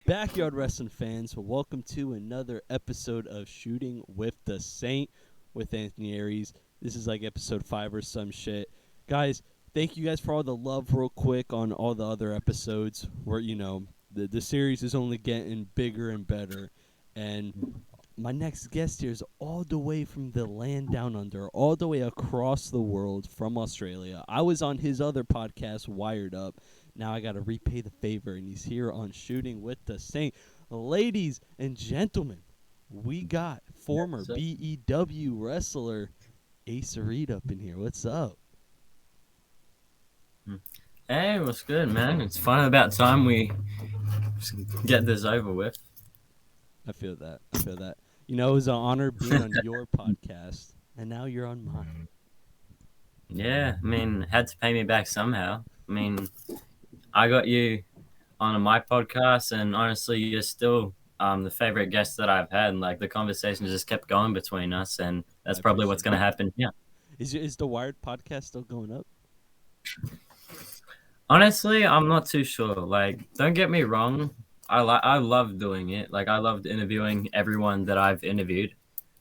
Backyard Wrestling fans, welcome to another episode of Shooting with the Saint with Anthony Aries. This is like episode 5 or some shit. Guys, thank you guys for all the love real quick on all the other episodes where, the series is only getting bigger and better. And my next guest here is all the way from the land down under, all the way across the world from Australia. I was on his other podcast, Wired Up. Now I got to repay the favor, and he's here on Shooting with the Saint. Ladies and gentlemen, we got former BEW wrestler Ace Reed up in here. What's up? Hey, what's good, man? It's finally about time we get this over with. I feel that. You know, it was an honor being on your podcast, and now you're on mine. Yeah, I mean, had to pay me back somehow. I mean, I got you on my podcast, and honestly, you're still the favorite guest that I've had. And, like, the conversation just kept going between us, and that's probably what's going to happen here. Is the Wired podcast still going up? Honestly, I'm not too sure. Like, don't get me wrong. I love doing it. Like, I loved interviewing everyone that I've interviewed.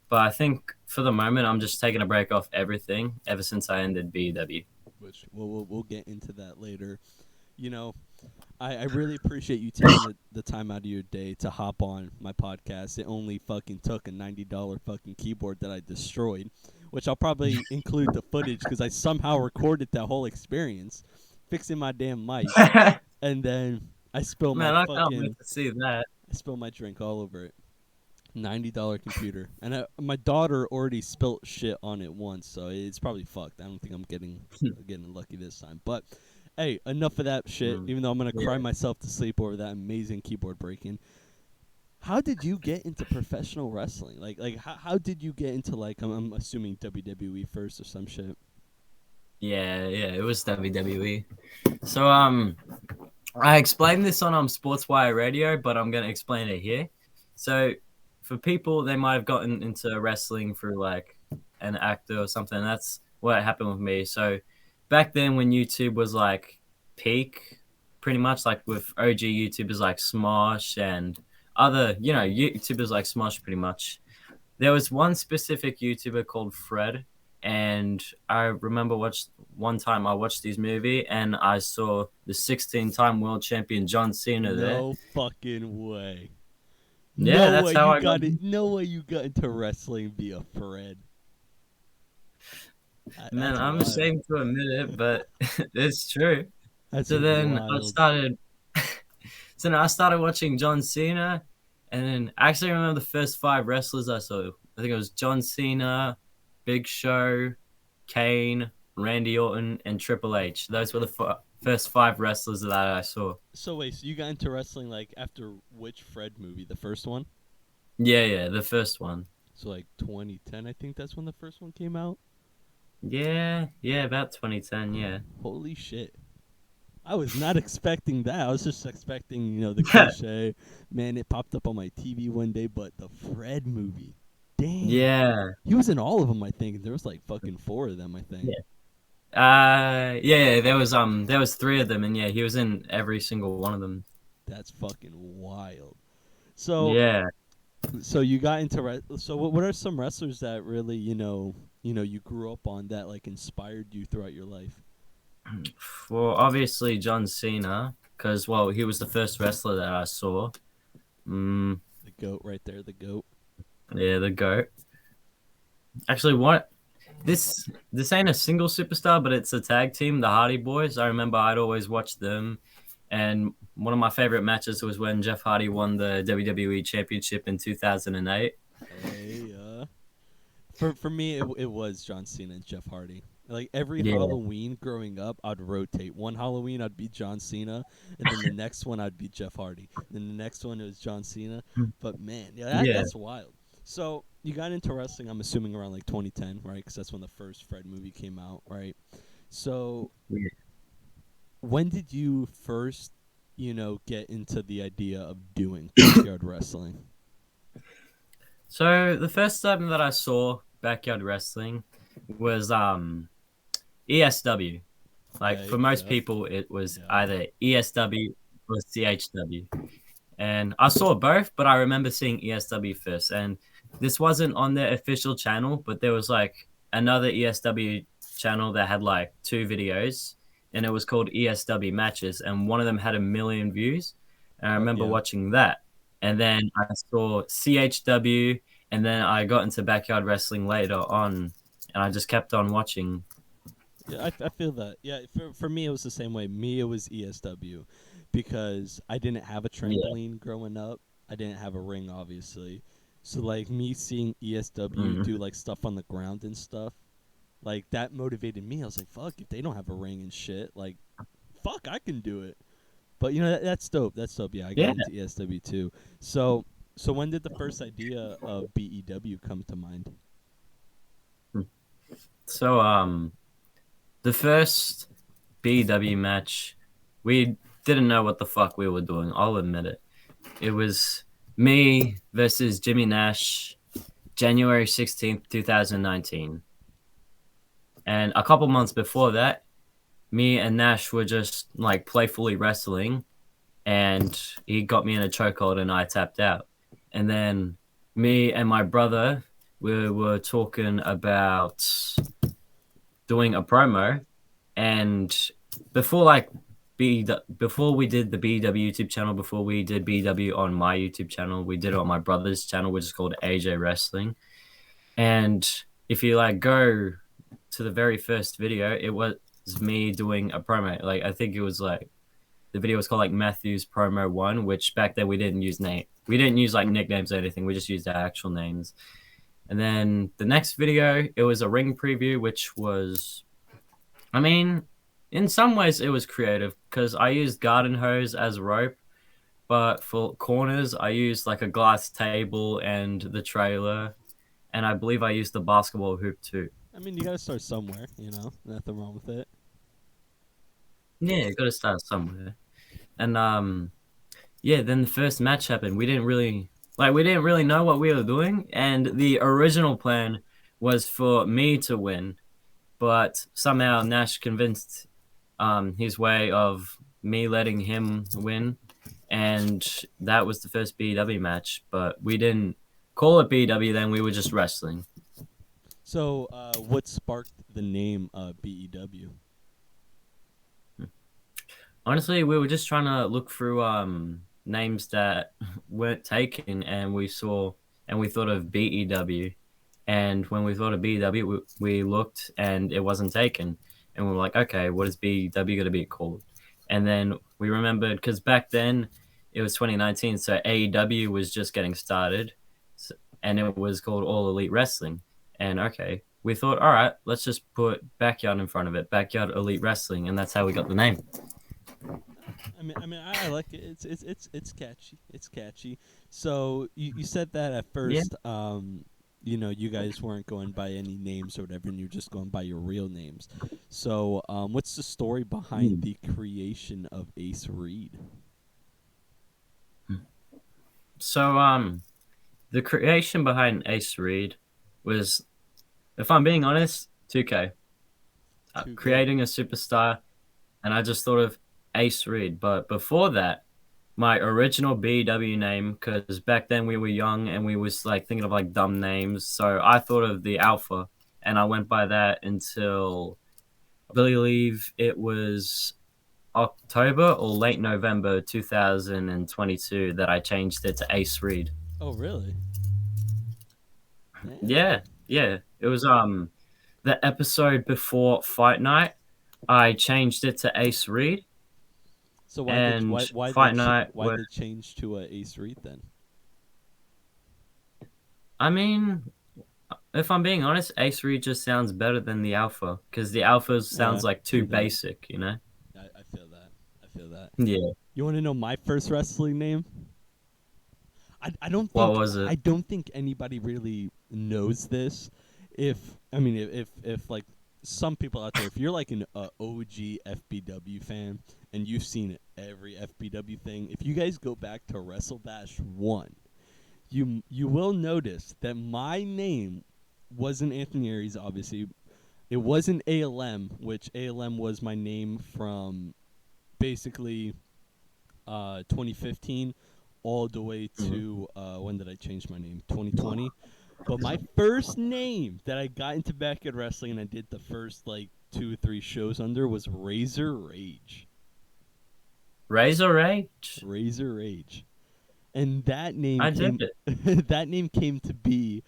But I think for the moment, I'm just taking a break off everything ever since I ended BEW. Which we'll get into that later. You know, I really appreciate you taking the time out of your day to hop on my podcast. It only fucking took a $90 fucking keyboard that I destroyed, which I'll probably include the footage because I somehow recorded that whole experience, fixing my damn mic, and then I spilled Man, my I fucking. can't wait to see that. I spilled my drink all over it. $90 computer, and my daughter already spilt shit on it once, so it's probably fucked. I don't think I'm getting lucky this time. But hey, enough of that shit. Even though I'm gonna cry myself to sleep over that amazing keyboard breaking. How did you get into professional wrestling? Like how did you get into I'm assuming WWE first or some shit? Yeah, it was WWE. So I explained this on Sportswire Radio, but I'm gonna explain it here. So for people, they might have gotten into wrestling through like an actor or something. That's what happened with me. So back then, when YouTube was like peak, pretty much like with OG YouTubers like Smosh and other, YouTubers like Smosh, pretty much. There was one specific YouTuber called Fred, and I remember one time I watched his movie and I saw the 16-time world champion John Cena there. No fucking way. Yeah, that's how I got it. No way you got into wrestling via Fred. Man, I'm ashamed to admit it, but it's true. So then I started watching John Cena, and then I actually remember the first 5 wrestlers I saw. I think it was John Cena, Big Show, Kane, Randy Orton, and Triple H. Those were the first 5 wrestlers that I saw. So wait, so you got into wrestling like after which Fred movie? The first one? Yeah, the first one. So like 2010, I think that's when the first one came out? Yeah, about 2010, yeah. Holy shit. I was not expecting that. I was just expecting, the cliche. Man, it popped up on my TV one day, but the Fred movie. Damn. Yeah. He was in all of them, I think. There was like fucking 4 of them, I think. Yeah, there was 3 of them, and yeah, he was in every single one of them. That's fucking wild. So yeah. So you got into so what are some wrestlers that really you grew up on that like inspired you throughout your life? Well, obviously John Cena, because he was the first wrestler that I saw. The GOAT right there, the GOAT. Yeah, the GOAT. Actually, this ain't a single superstar, but it's a tag team, the Hardy Boys. I remember I'd always watch them, and one of my favorite matches was when Jeff Hardy won the WWE Championship in 2008. Hey, for me, it was John Cena and Jeff Hardy. Like every Halloween growing up, I'd rotate. One Halloween, I'd be John Cena, and then the next one, I'd be Jeff Hardy. Then the next one, it was John Cena. But man, that's wild. So you got into wrestling, I'm assuming around like 2010, right? Because that's when the first Fred movie came out, right? So when did you first, get into the idea of doing backyard wrestling? So the first time that I saw backyard wrestling was ESW. Like for most people, it was either ESW or CHW. And I saw both, but I remember seeing ESW first. And this wasn't on their official channel, but there was like another ESW channel that had like two videos, and it was called ESW Matches, and one of them had 1 million views. And I Fuck remember yeah. watching that. And then I saw CHW, and then I got into backyard wrestling later on, and I just kept on watching. Yeah, I feel that. Yeah, for me, it was the same way. Me, it was ESW because I didn't have a Yeah. trampoline growing up. I didn't have a ring, obviously. So, like, me seeing ESW Mm. do, like, stuff on the ground and stuff, like, that motivated me. I was like, fuck, if they don't have a ring and shit, like, fuck, I can do it. But, that's dope. That's dope. Yeah, I got Yeah. into ESW too. So when did the first idea of BEW come to mind? So the first BW match, we didn't know what the fuck we were doing. I'll admit it. It was me versus Jimmy Nash, January 16th, 2019. And a couple months before that, me and Nash were just like playfully wrestling, and he got me in a chokehold and I tapped out. And then me and my brother, we were talking about doing a promo, and before like before we did the BW YouTube channel, before we did BW on my YouTube channel, we did it on my brother's channel, which is called AJ Wrestling. And if you like go to the very first video, it was me doing a promo. Like I think it was like the video was called like Matthew's Promo One, which back then we didn't use like nicknames or anything. We just used our actual names. And then the next video, it was a ring preview, which was, I mean, in some ways it was creative because I used garden hose as rope, but for corners I used like a glass table and the trailer, and I believe I used the basketball hoop too. I mean, you gotta start somewhere, Nothing wrong with it. Yeah, got to start somewhere. And yeah, then the first match happened. We didn't really know what we were doing, and the original plan was for me to win, but somehow Nash convinced his way of me letting him win, and that was the first BW match. But we didn't call it BW then; we were just wrestling. So, what sparked the name BEW? Honestly, we were just trying to look through names that weren't taken, and we thought of BEW, and when we thought of BEW, we looked and it wasn't taken, and we were like, okay, what is BEW going to be called? And then we remembered because back then it was 2019, so AEW was just getting started, and it was called All Elite Wrestling, and okay. We thought, all right, let's just put backyard in front of it, backyard elite wrestling, and that's how we got the name. I like it. It's catchy. It's catchy. So you said that at Yeah. first, you guys weren't going by any names or whatever, and you're just going by your real names. So, what's the story behind the creation of Ace Reed? So the creation behind Ace Reed was, if I'm being honest, 2K. 2K. Creating a superstar, and I just thought of Ace Reed. But before that, my original BW name, because back then we were young and we was like thinking of like dumb names, so I thought of the Alpha, and I went by that until I believe it was October or late November 2022 that I changed it to Ace Reed. Oh, really? Damn. Yeah, yeah. It was the episode before Fight Night. I changed it to Ace Reed, So and Fight Night why was. the change to Ace Reed then? I mean, if I'm being honest, Ace Reed just sounds better than the Alpha because the Alpha sounds like too True that. basic, you know? I feel that. I feel that. Yeah. You want to know my first wrestling name? What was it? I don't think anybody really knows this. If like some people out there, if you're like an OG FBW fan and you've seen every FBW thing, if you guys go back to Wrestle Bash 1, you will notice that my name wasn't Anthony Aries, obviously. It wasn't ALM, which ALM was my name from basically 2015 all the way Mhm. to when did I change my name? 2020. But my first name that I got into backyard wrestling and I did the first like 2 or 3 shows under was Razor Rage. Razor Rage. Razor Rage. And that name I did came it. that name came to be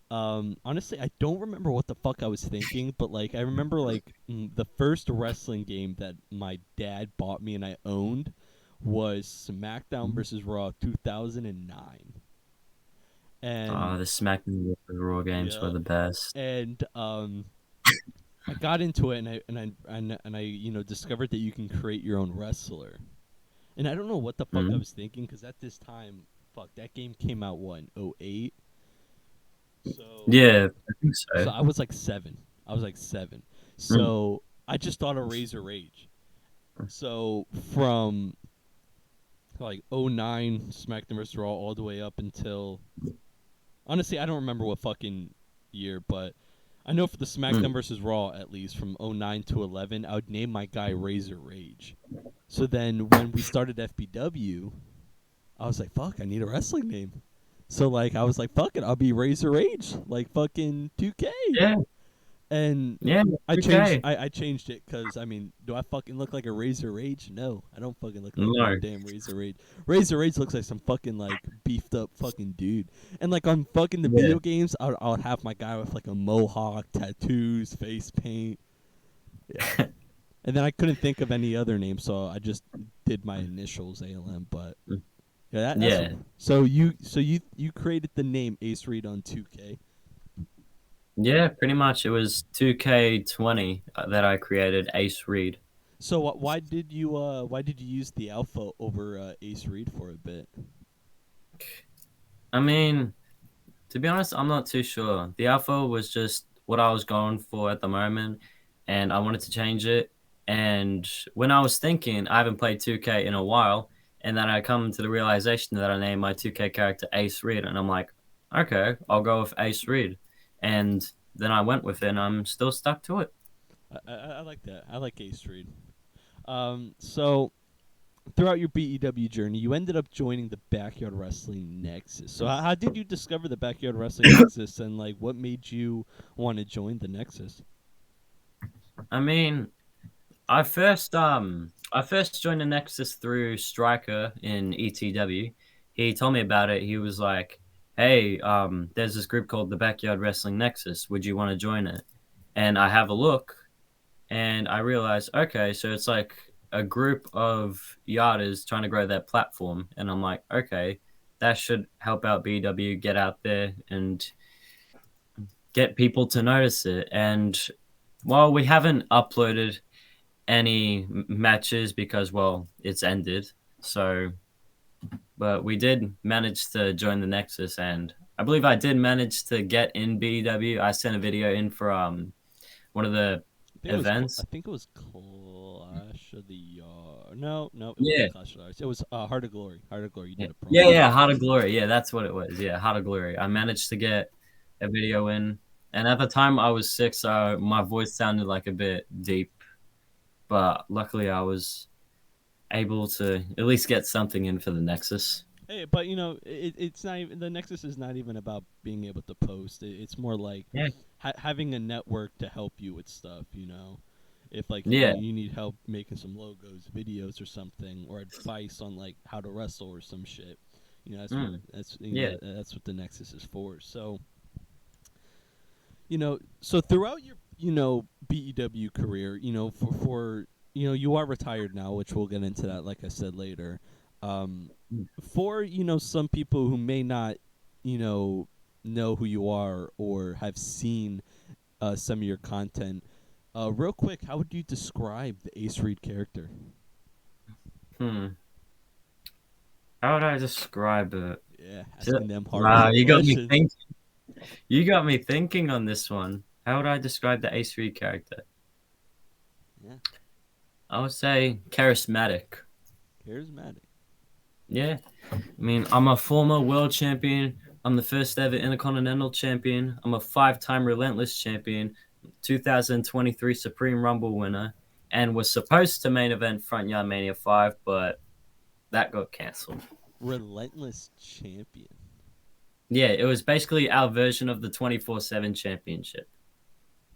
honestly I don't remember what the fuck I was thinking, but like I remember like the first wrestling game that my dad bought me and I owned was SmackDown versus Raw 2009. Oh, And the SmackDown Raw games were yeah, the best. and I got into it and I discovered that you can create your own wrestler. And I don't know what the fuck I Mm. was thinking because at this time, fuck, that game came out what in '08. So Yeah, I think so so. I was like 7. I was like 7. Mm. So I just thought of Razor Rage. So from like '09 SmackDown vs. Raw all the way up until honestly I don't remember what fucking year, but I know for the Mm. SmackDown vs. Raw at least from '09 to 11, I would name my guy Razor Rage. So then when we started FBW, I was like, fuck, I need a wrestling name. So like I was like, fuck it, I'll be Razor Rage, like fucking 2K. Yeah, And yeah, I changed okay. I changed it because I mean, do I fucking look like a Razor Rage? No, I don't fucking look like no No. damn Razor Rage. Razor Rage looks like some fucking like beefed up fucking dude. And like on fucking the Yeah. video games, I would have my guy with like a mohawk, tattoos, face paint. Yeah. And then I couldn't think of any other name, so I just did my initials ALM. But yeah, that's Yeah. so you created the name Ace Reed on 2K. Yeah, pretty much. It was 2K20 that I created Ace Reed. So why did you use the alpha over Ace Reed for a bit? I mean, to be honest, I'm not too sure. The alpha was just what I was going for at the moment, and I wanted to change it. And when I was thinking, I haven't played 2K in a while, and then I come to the realization that I named my 2K character Ace Reed, and I'm like, okay, I'll go with Ace Reed. And then I went with it, and I'm still stuck to it. I like that. I like Ace Reed. So throughout your BEW journey, you ended up joining the Backyard Wrestling Nexus. So how did you discover the Backyard Wrestling Nexus, and like what made you want to join the Nexus? I mean, I first joined the Nexus through Striker in ETW. He told me about it. He was like, "Hey, there's this group called the Backyard Wrestling Nexus. Would you want to join it?" And I have a look, and I realize, okay, so it's like a group of yarders trying to grow their platform, and I'm like, okay, that should help out BW get out there and get people to notice it. And while we haven't uploaded any matches because, well, it's ended. So, but we did manage to join the Nexus, and I believe I did manage to get in BW. I sent a video in for one of the I events. think it was Clash of the Yard. No, no, it Yeah, wasn't Clash of the Yards. It was Heart of Glory. Heart of Glory. You yeah, did a yeah, promo. yeah. Heart of Glory. Yeah, that's what it was. Yeah, Heart of Glory. I managed to get a video in, and at the time I was sick, so my voice sounded like a bit deep. But luckily, I was able to at least get something in for the Nexus. Hey, but it's not even the Nexus is not even about being able to post. It's more like Yeah, having a network to help you with stuff. If like yeah. you need help making some logos, videos, or something, or advice on like how to wrestle or some shit. That's what Mm, that's yeah. that's what the Nexus is for. So so throughout your BEW career, you are retired now, which we'll get into that, like I said later. Um, Mm. for some people who may not, you know who you are or have seen some of your content, real quick, how would you describe the Ace Reed character? Hmm. How would I describe it? Yeah, So- asking them Wow, hardcore you got me questions. thinking. You got me thinking on this one. How would I describe the Ace Reed character? Yeah, I would say charismatic. charismatic. Yeah. I mean, I'm a former world champion. I'm the first ever Intercontinental champion. I'm a 5-time Relentless champion, 2023 Supreme Rumble winner, and was supposed to main event Front Yard Mania 5, but that got cancelled. Relentless champion. Yeah, it was basically our version of the 24/7 championship.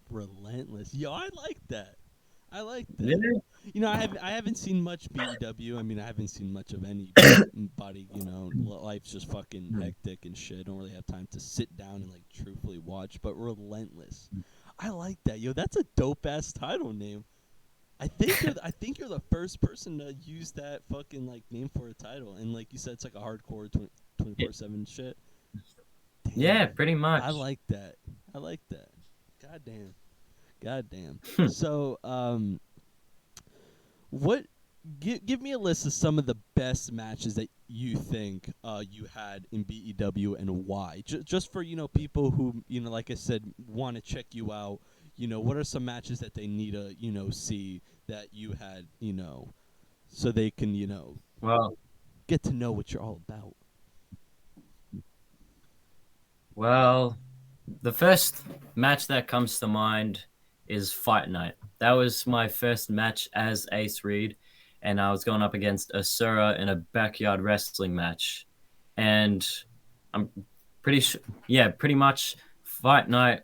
Relentless. Yo, I like that. I like that. Yeah. I haven't seen much BEW. I mean, I haven't seen much of anybody. Life's just fucking hectic and shit. I don't really have time to sit down and like truthfully watch. But relentless. I like that. Yo, that's a dope ass title name. I think you're the first person to use that fucking like name for a title, and like you said, it's like a hardcore 24/7 shit. Yeah, Damn, pretty I much. like that. I like that. Goddamn, goddamn. So, what? Give me a list of some of the best matches that you think you had in BEW and why. Just for people who like I said, want to check you out. What are some matches that they need to see that you had so they can Well, get to know what you're all about. well, the first match that comes to mind is Fight Night. That was my first match as Ace Reed, and I was going up against Asura in a backyard wrestling match. And I'm pretty sure, yeah, pretty much Fight Night,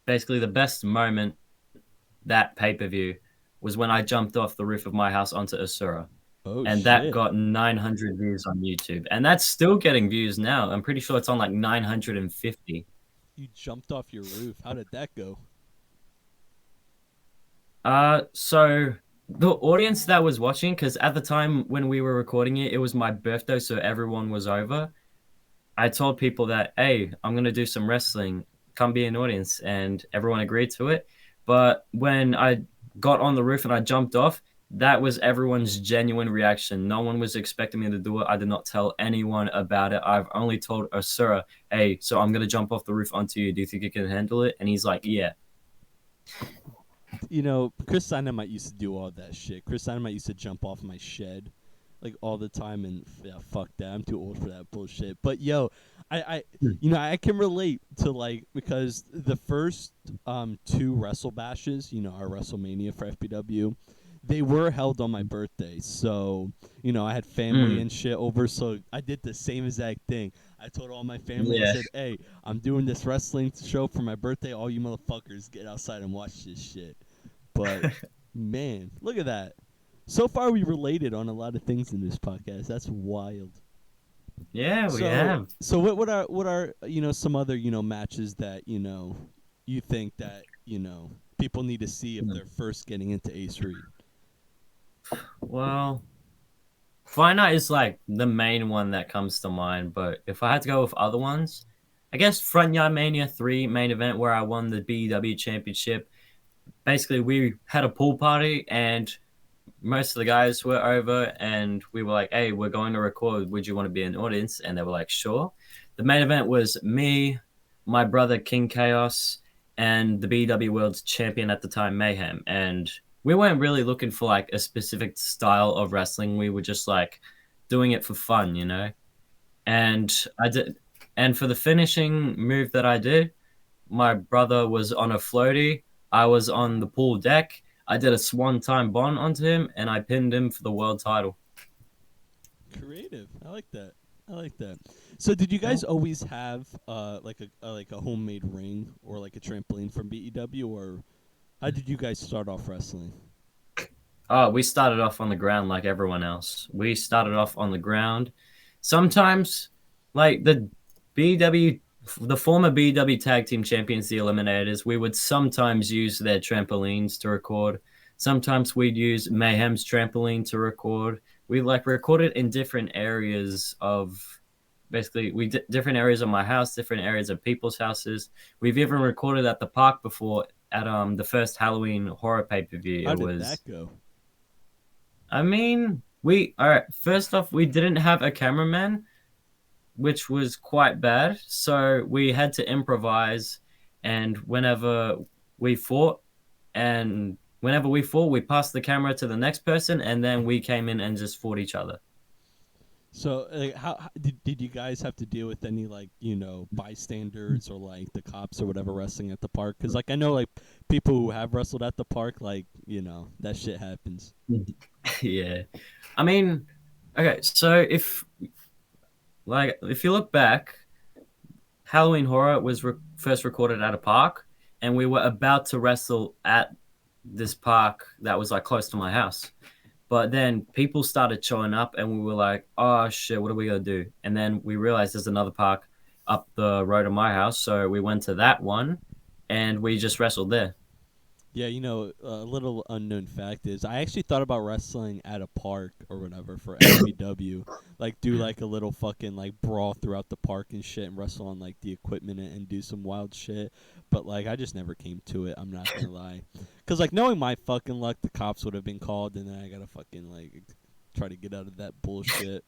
basically the best moment that pay per view was when I jumped off the roof of my house onto Asura. Oh And that shit! got 900 views on YouTube. And that's still getting views now. I'm pretty sure it's on like 950. You jumped off your roof. How did that go? So the audience that was watching, because at the time when we were recording it, it was my birthday, so everyone was over. I told people that, hey, I'm gonna do some wrestling. Come be an audience, and everyone agreed to it. But when I got on the roof and I jumped off, that was everyone's genuine reaction. No one was expecting me to do it. I did not tell anyone about it. I've only told Asura, hey, so I'm gonna jump off the roof onto you. Do you think you can handle it? And he's like, yeah. Chris Dynamite used to do all that shit. Chris Dynamite used to jump off my shed like all the time, and yeah, fuck that. I'm too old for that bullshit. But yo, I can relate to like because the first two Wrestle Bashes, our WrestleMania for FPW, they were held on my birthday. So, I had family Mm, and shit over, so I did the same exact thing. I told all my family, I yeah. said, "Hey, I'm doing this wrestling show for my birthday. All you motherfuckers get outside and watch this shit." But man, look at that. So far, we related on a lot of things in this podcast. That's wild. Yeah, we So, have. so what are some other matches that you think that people need to see if they're first getting into Ace Reed? Well, Fight Night is like the main one that comes to mind, but if I had to go with other ones, I guess Front Yard Mania 3 main event where I won the BEW championship. Basically, we had a pool party and most of the guys were over and we were like, hey, we're going to record. Would you want to be an audience? And they were like, sure. The main event was me, my brother King Chaos, and the BEW World Champion at the time, Mayhem. And we weren't really looking for like a specific style of wrestling. We were just like doing it for fun, you know? And I did, and for the finishing move that I did, my brother was on a floaty. I was on the pool deck. I did a swan time bomb onto him, and I pinned him for the world title. Creative. I like that. I like that. So, did you Yeah. guys always have like a homemade ring or like a trampoline from BEW, or how did you guys start off wrestling? Oh, we started off on the ground like everyone else. We started off on the ground. Sometimes, like BW, the former BW Tag Team Champions, the Eliminators, we would sometimes use their trampolines to record. Sometimes we'd use Mayhem's trampoline to record. We like recorded in different areas of basically different areas of my house, different areas of people's houses. We've even recorded at the park before at the first Halloween horror pay per view. How It did that was go? I mean, we all right. First off, we didn't have a cameraman, which was quite bad. So we had to improvise. And whenever we fought, we passed the camera to the next person, and then we came in and just fought each other. So, like, how did you guys have to deal with any like bystanders or like the cops or whatever wrestling at the park? Because like I know like people who have wrestled at the park, like that shit happens. Yeah, I mean, Okay, so if you look back, Halloween Horror was first recorded at a park, and we were about to wrestle at this park that was like close to my house. But then people started showing up, and we were like, "Oh shit, what are we gonna do?" And then we realized there's another park up the road of my house, so we went to that one, and we just wrestled there. Yeah, a little unknown fact is I actually thought about wrestling at a park or whatever for FBW. Like do like a little fucking like brawl throughout the park and shit and wrestle on like the equipment and do some wild shit. But like I just never came to it, I'm not going to lie. Cuz like knowing my fucking luck, the cops would have been called and then I got to fucking like try to get out of that bullshit.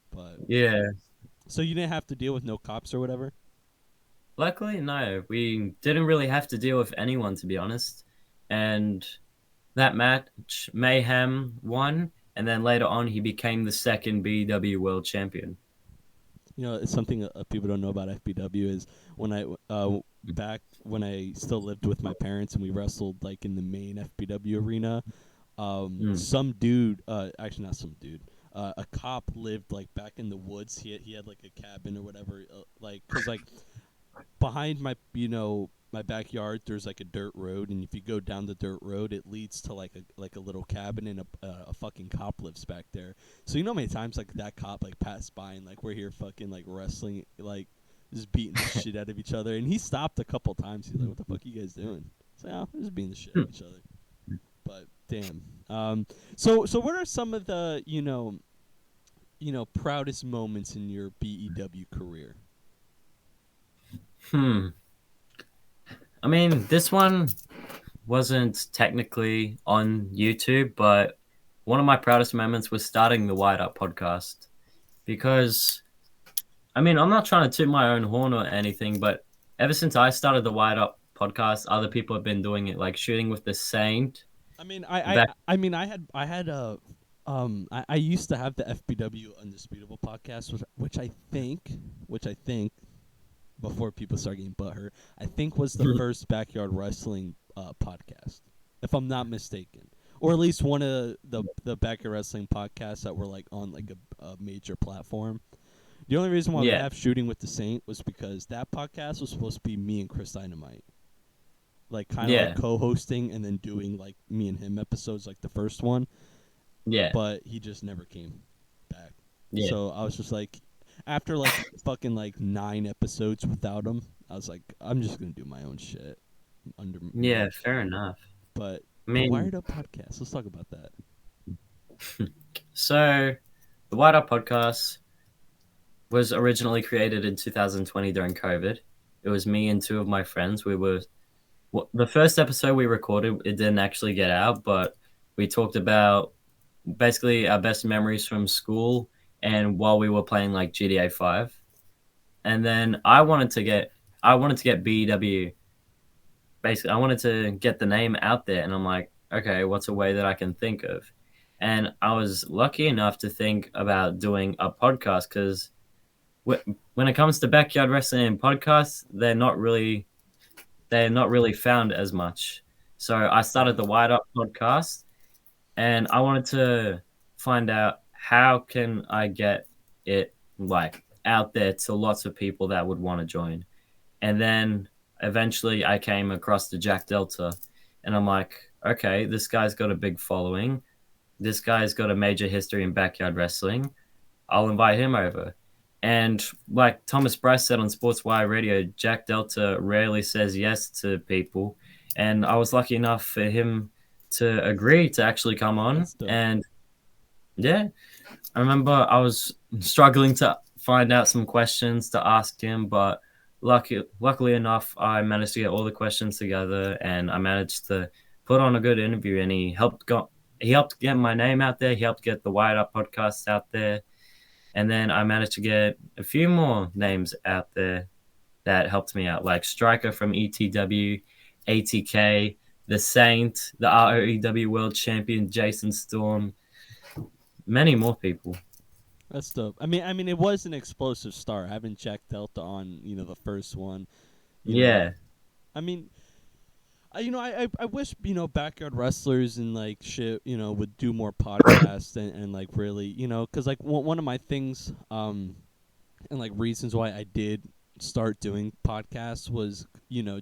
But Yeah. so you didn't have to deal with no cops or whatever? Luckily, no, we didn't really have to deal with anyone, to be honest. And that match, Mayhem won, and then later on, he became the second BW World Champion. It's something people don't know about FBW is when back when I still lived with my parents and we wrestled like in the main FBW arena. Mm. Some dude, actually not some dude, a cop lived like back in the woods. He had like a cabin or whatever, like because like behind my backyard there's like a dirt road, and if you go down the dirt road it leads to like a little cabin, and a fucking cop lives back there. So how many times like that cop like passed by and like we're here fucking like wrestling, like just beating the shit out of each other, and he stopped a couple times. He's like, what the fuck are you guys doing? It's like, oh, we're just beating the shit out of each other. But damn. So what are some of the proudest moments in your BEW career? Hmm. I mean, this one wasn't technically on YouTube, but one of my proudest moments was starting the Wired Up podcast because, I mean, I'm not trying to toot my own horn or anything, but ever since I started the Wired Up podcast, other people have been doing it, like shooting with the Saint. I mean, Back, I used to have the FBW Undisputable podcast, which I think before people start getting butthurt, I think was the first backyard wrestling podcast, if I'm not mistaken, or at least one of the backyard wrestling podcasts that were like on like a major platform. The only reason why we yeah, have Shooting with the Saint was because that podcast was supposed to be me and Chris Dynamite, like kind of like yeah, co-hosting and then doing like me and him episodes like the first one, yeah, but he just never came back. yeah, So I was just like, after like fucking like 9 episodes without him, I was like, I'm just gonna do my own shit under yeah. Fair enough. But I the mean, Wired Up podcast. Let's talk about that. so the Wired Up podcast was originally created in 2020 during COVID. It was me and two of my friends. The first episode we recorded, it didn't actually get out, but we talked about basically our best memories from school and while we were playing like GTA 5. And then I wanted to get BW. Basically, I wanted to get the name out there, and I'm like, okay, what's a way that I can think of? And I was lucky enough to think about doing a podcast because when it comes to backyard wrestling and podcasts, they're not really found as much. So I started Right. the Wide Up podcast, and I wanted to find out how can I get it like out there to lots of people that would want to join. And then eventually I came across the Jack Delta, and I'm like, okay, this guy's got a big following. This guy's got a major history in backyard wrestling. I'll invite him over. And like Thomas Bryce said on Sports Wire Radio, Jack Delta rarely says yes to people. And I was lucky enough for him to agree to actually come on. That's dope. And yeah, I remember I was struggling to find out some questions to ask him, but luckily enough, I managed to get all the questions together, and I managed to put on a good interview. And he helped get my name out there. He helped get the Wired Up podcast out there, and then I managed to get a few more names out there that helped me out, like Striker from ETW, ATK, the Saint, the ROEW World Champion Jason Storm, many more people. That's dope. I mean, it was an explosive start having Jack Delta on. The first one. You know, Yeah. I mean, I wish backyard wrestlers and like shit would do more podcasts and like really because like one of my things and like reasons why I did start doing podcasts was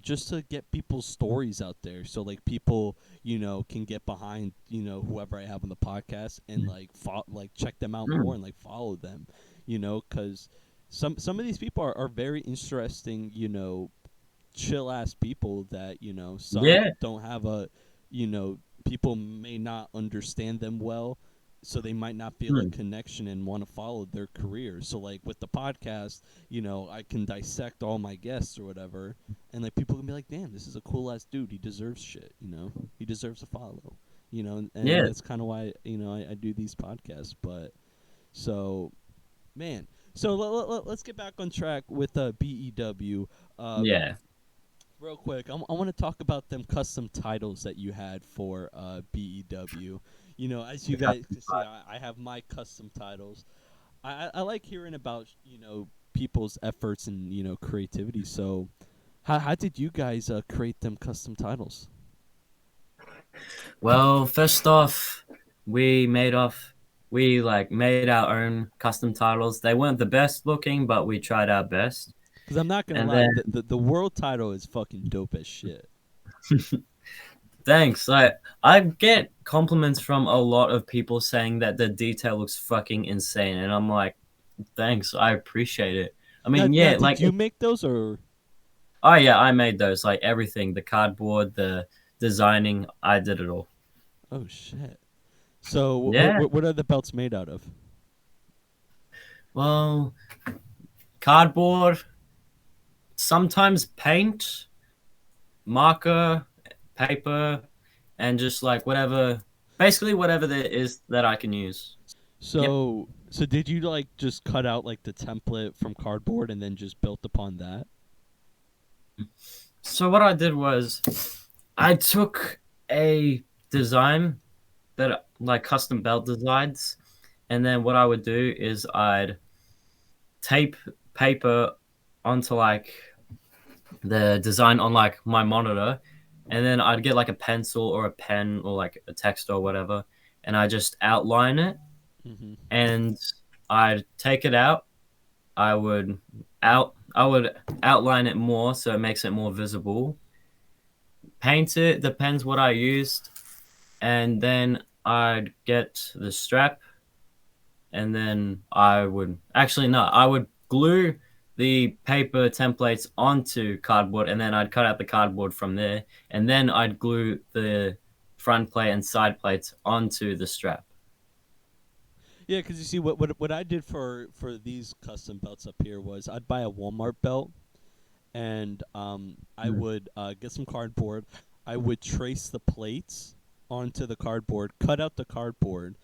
just to get people's stories out there so like people can get behind whoever I have on the podcast and like like check them out more Mm. and like follow them because some of these people are very interesting chill ass people that some Yeah. don't have a you know people may not understand them well, so they might not feel a Mm. connection and want to follow their career. So like with the podcast, I can dissect all my guests or whatever, and like people can be like, damn, this is a cool ass dude, he deserves shit, he deserves a follow, and Yeah. that's kind of why I do these podcasts. But so man, so let's get back on track with BEW. Yeah. Real quick, I want to talk about them custom titles that you had for BEW. As you guys can see, I have my custom titles. I like hearing about people's efforts and creativity. So, how did you guys create them custom titles? Well, first off, we made off we like made our own custom titles. They weren't the best looking, but we tried our best. Because I'm not gonna And lie, then the world title is fucking dope as shit. thanks. I get compliments from a lot of people saying that the detail looks fucking insane, and I'm like, thanks, I appreciate it. I Now, mean, now, yeah, did you make those or? oh yeah, I made those, like everything, the cardboard, the designing, I did it all. Oh shit! So, Yeah. what are the belts made out of? Well, cardboard, sometimes paint, marker, paper, and just like whatever, basically whatever there is that I can use. Yep. So did you like just cut out like the template from cardboard and then just built upon that? So what I did was I took a design that like custom belt designs, and then what I would do is I'd tape paper onto like the design on like my monitor, and then I'd get like a pencil or a pen or like a text or whatever, and I just outline it, Mm-hmm. and I'd take it out. I would outline it more so it makes it more visible. Paint it, depends what I used, and then I'd get the strap, and then I would actually no, I would glue the paper templates onto cardboard, and then I'd cut out the cardboard from there, and then I'd glue the front plate and side plates onto the strap. Yeah, because you see, what I did for these custom belts up here was I'd buy a Walmart belt and I Mm. would get some cardboard. I would trace the plates onto the cardboard, cut out the cardboard,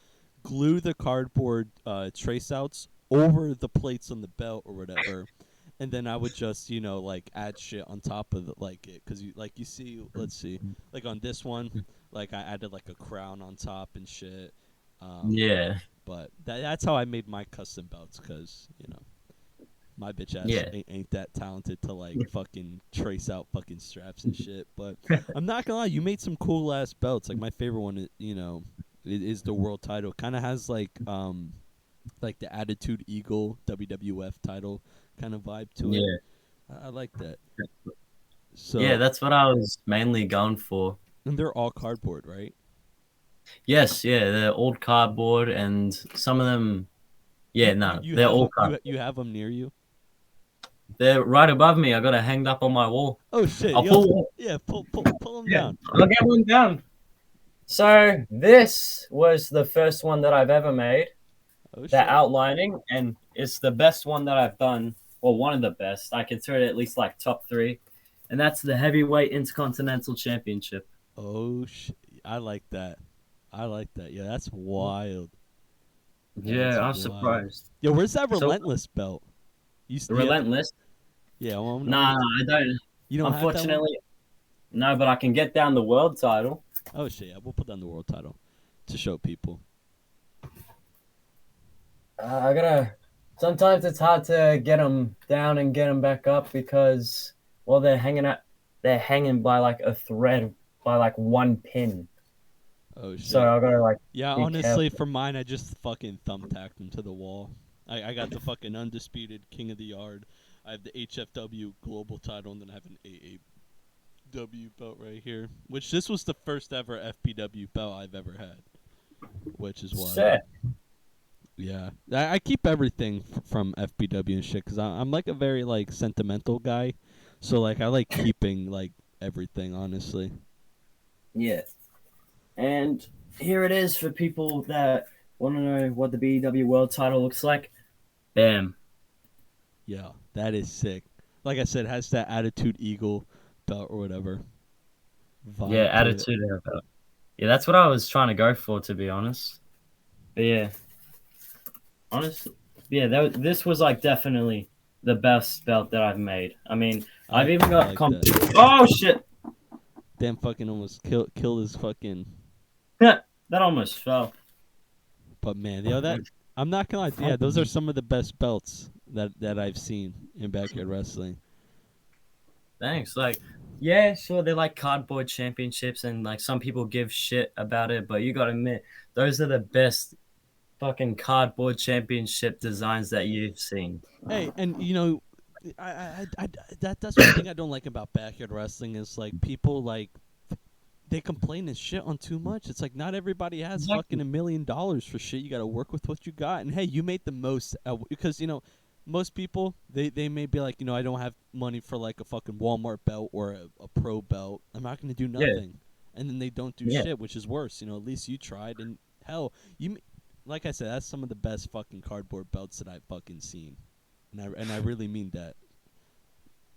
glue the cardboard trace outs over the plates on the belt or whatever, and then I would just like add shit on top of like it because you see, let's see, like on this one, like I added like a crown on top and shit. Um, Yeah, but that's how I made my custom belts because my bitch ass yeah, ain't that talented to like fucking trace out fucking straps and shit. But I'm not gonna lie, you made some cool ass belts. Like my favorite one, is the world title. Kind of has like the Attitude Eagle WWF title kind of vibe to it. yeah, I like that. yeah. So That's what I was mainly going for. and they're all cardboard, right? Yes, yeah, they're old cardboard, and some of them, yeah, no, You they're have all them cardboard. you have them near you. They're right above me. I got it hanged up on my wall. Oh shit! I'll Yo, pull. yeah, pull them Yeah, down. I'll get one down. So this was the first one that I've ever made, Oh the shit! outlining, and it's the best one that I've done, or one of the best. I consider it at least like top three, and that's the heavyweight intercontinental championship. Oh shit! I like that. I like that. Yeah, that's wild. Yeah, That's I was wild. surprised. Yo, where's that So relentless belt? You have relentless? yeah. Well, Nah, nah, I don't. you don't have that one. Unfortunately, no. But I can get down the world title. Oh shit! Yeah, we'll put down the world title to show people. I gotta. Sometimes it's hard to get them down and get them back up because, well, they're hanging out. they're hanging by like a thread by like one pin. Oh So shit. I gotta like Yeah, be honestly, careful. for mine, I just fucking thumbtacked him to the wall. I got the fucking undisputed king of the yard. I have the HFW global title, and then I have an AAW belt right here. Which this was the first ever FPW belt I've ever had, which is wild. Sick. Yeah, I keep everything from FPW and shit because I'm like a very like sentimental guy, so like I like keeping like everything honestly. Yeah. And here it is for people that want to know what the BEW World Title looks like. Bam. Yeah, that is sick. Like I said, it has that Attitude Eagle belt or whatever Yeah, vibe to it. attitude era belt. Yeah, that's what I was trying to go for, to be honest. But yeah, honestly, yeah, this was like definitely the best belt that I've made. I mean, I've even I got like that. Oh shit! Damn, fucking almost kill his fucking. That almost fell. But man, yo, that I'm not gonna lie. Yeah, those are some of the best belts that I've seen in backyard wrestling. Thanks. Like, yeah, sure, they're like cardboard championships, and like some people give shit about it, but you gotta admit, those are the best fucking cardboard championship designs that you've seen. Hey, and you know, that's one thing I don't like about backyard wrestling is like people like they complain and shit on too much. It's like not everybody has fucking Exactly. $1 million for shit. You got to work with what you got. And hey, you made the most because you know most people they may be like I don't have money for like a fucking Walmart belt or a pro belt. I'm not gonna do Yeah, nothing, and then they don't do yeah. shit, which is worse. At least you tried. And hell, like I said, that's some of the best fucking cardboard belts that I've fucking seen, and I really mean that.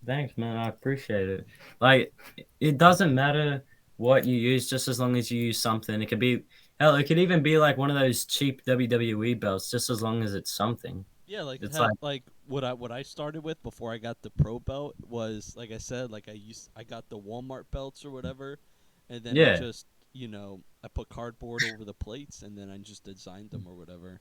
Thanks, man. I appreciate it. Like, it doesn't matter what you use, just as long as you use something. It could be hell. It could even be like one of those cheap WWE belts, just as long as it's something. Yeah, like It's hell, like, like what I started with before I got the pro belt was like I said, like I got the Walmart belts or whatever, and then I yeah, just I put cardboard over the plates and then I just designed them or whatever.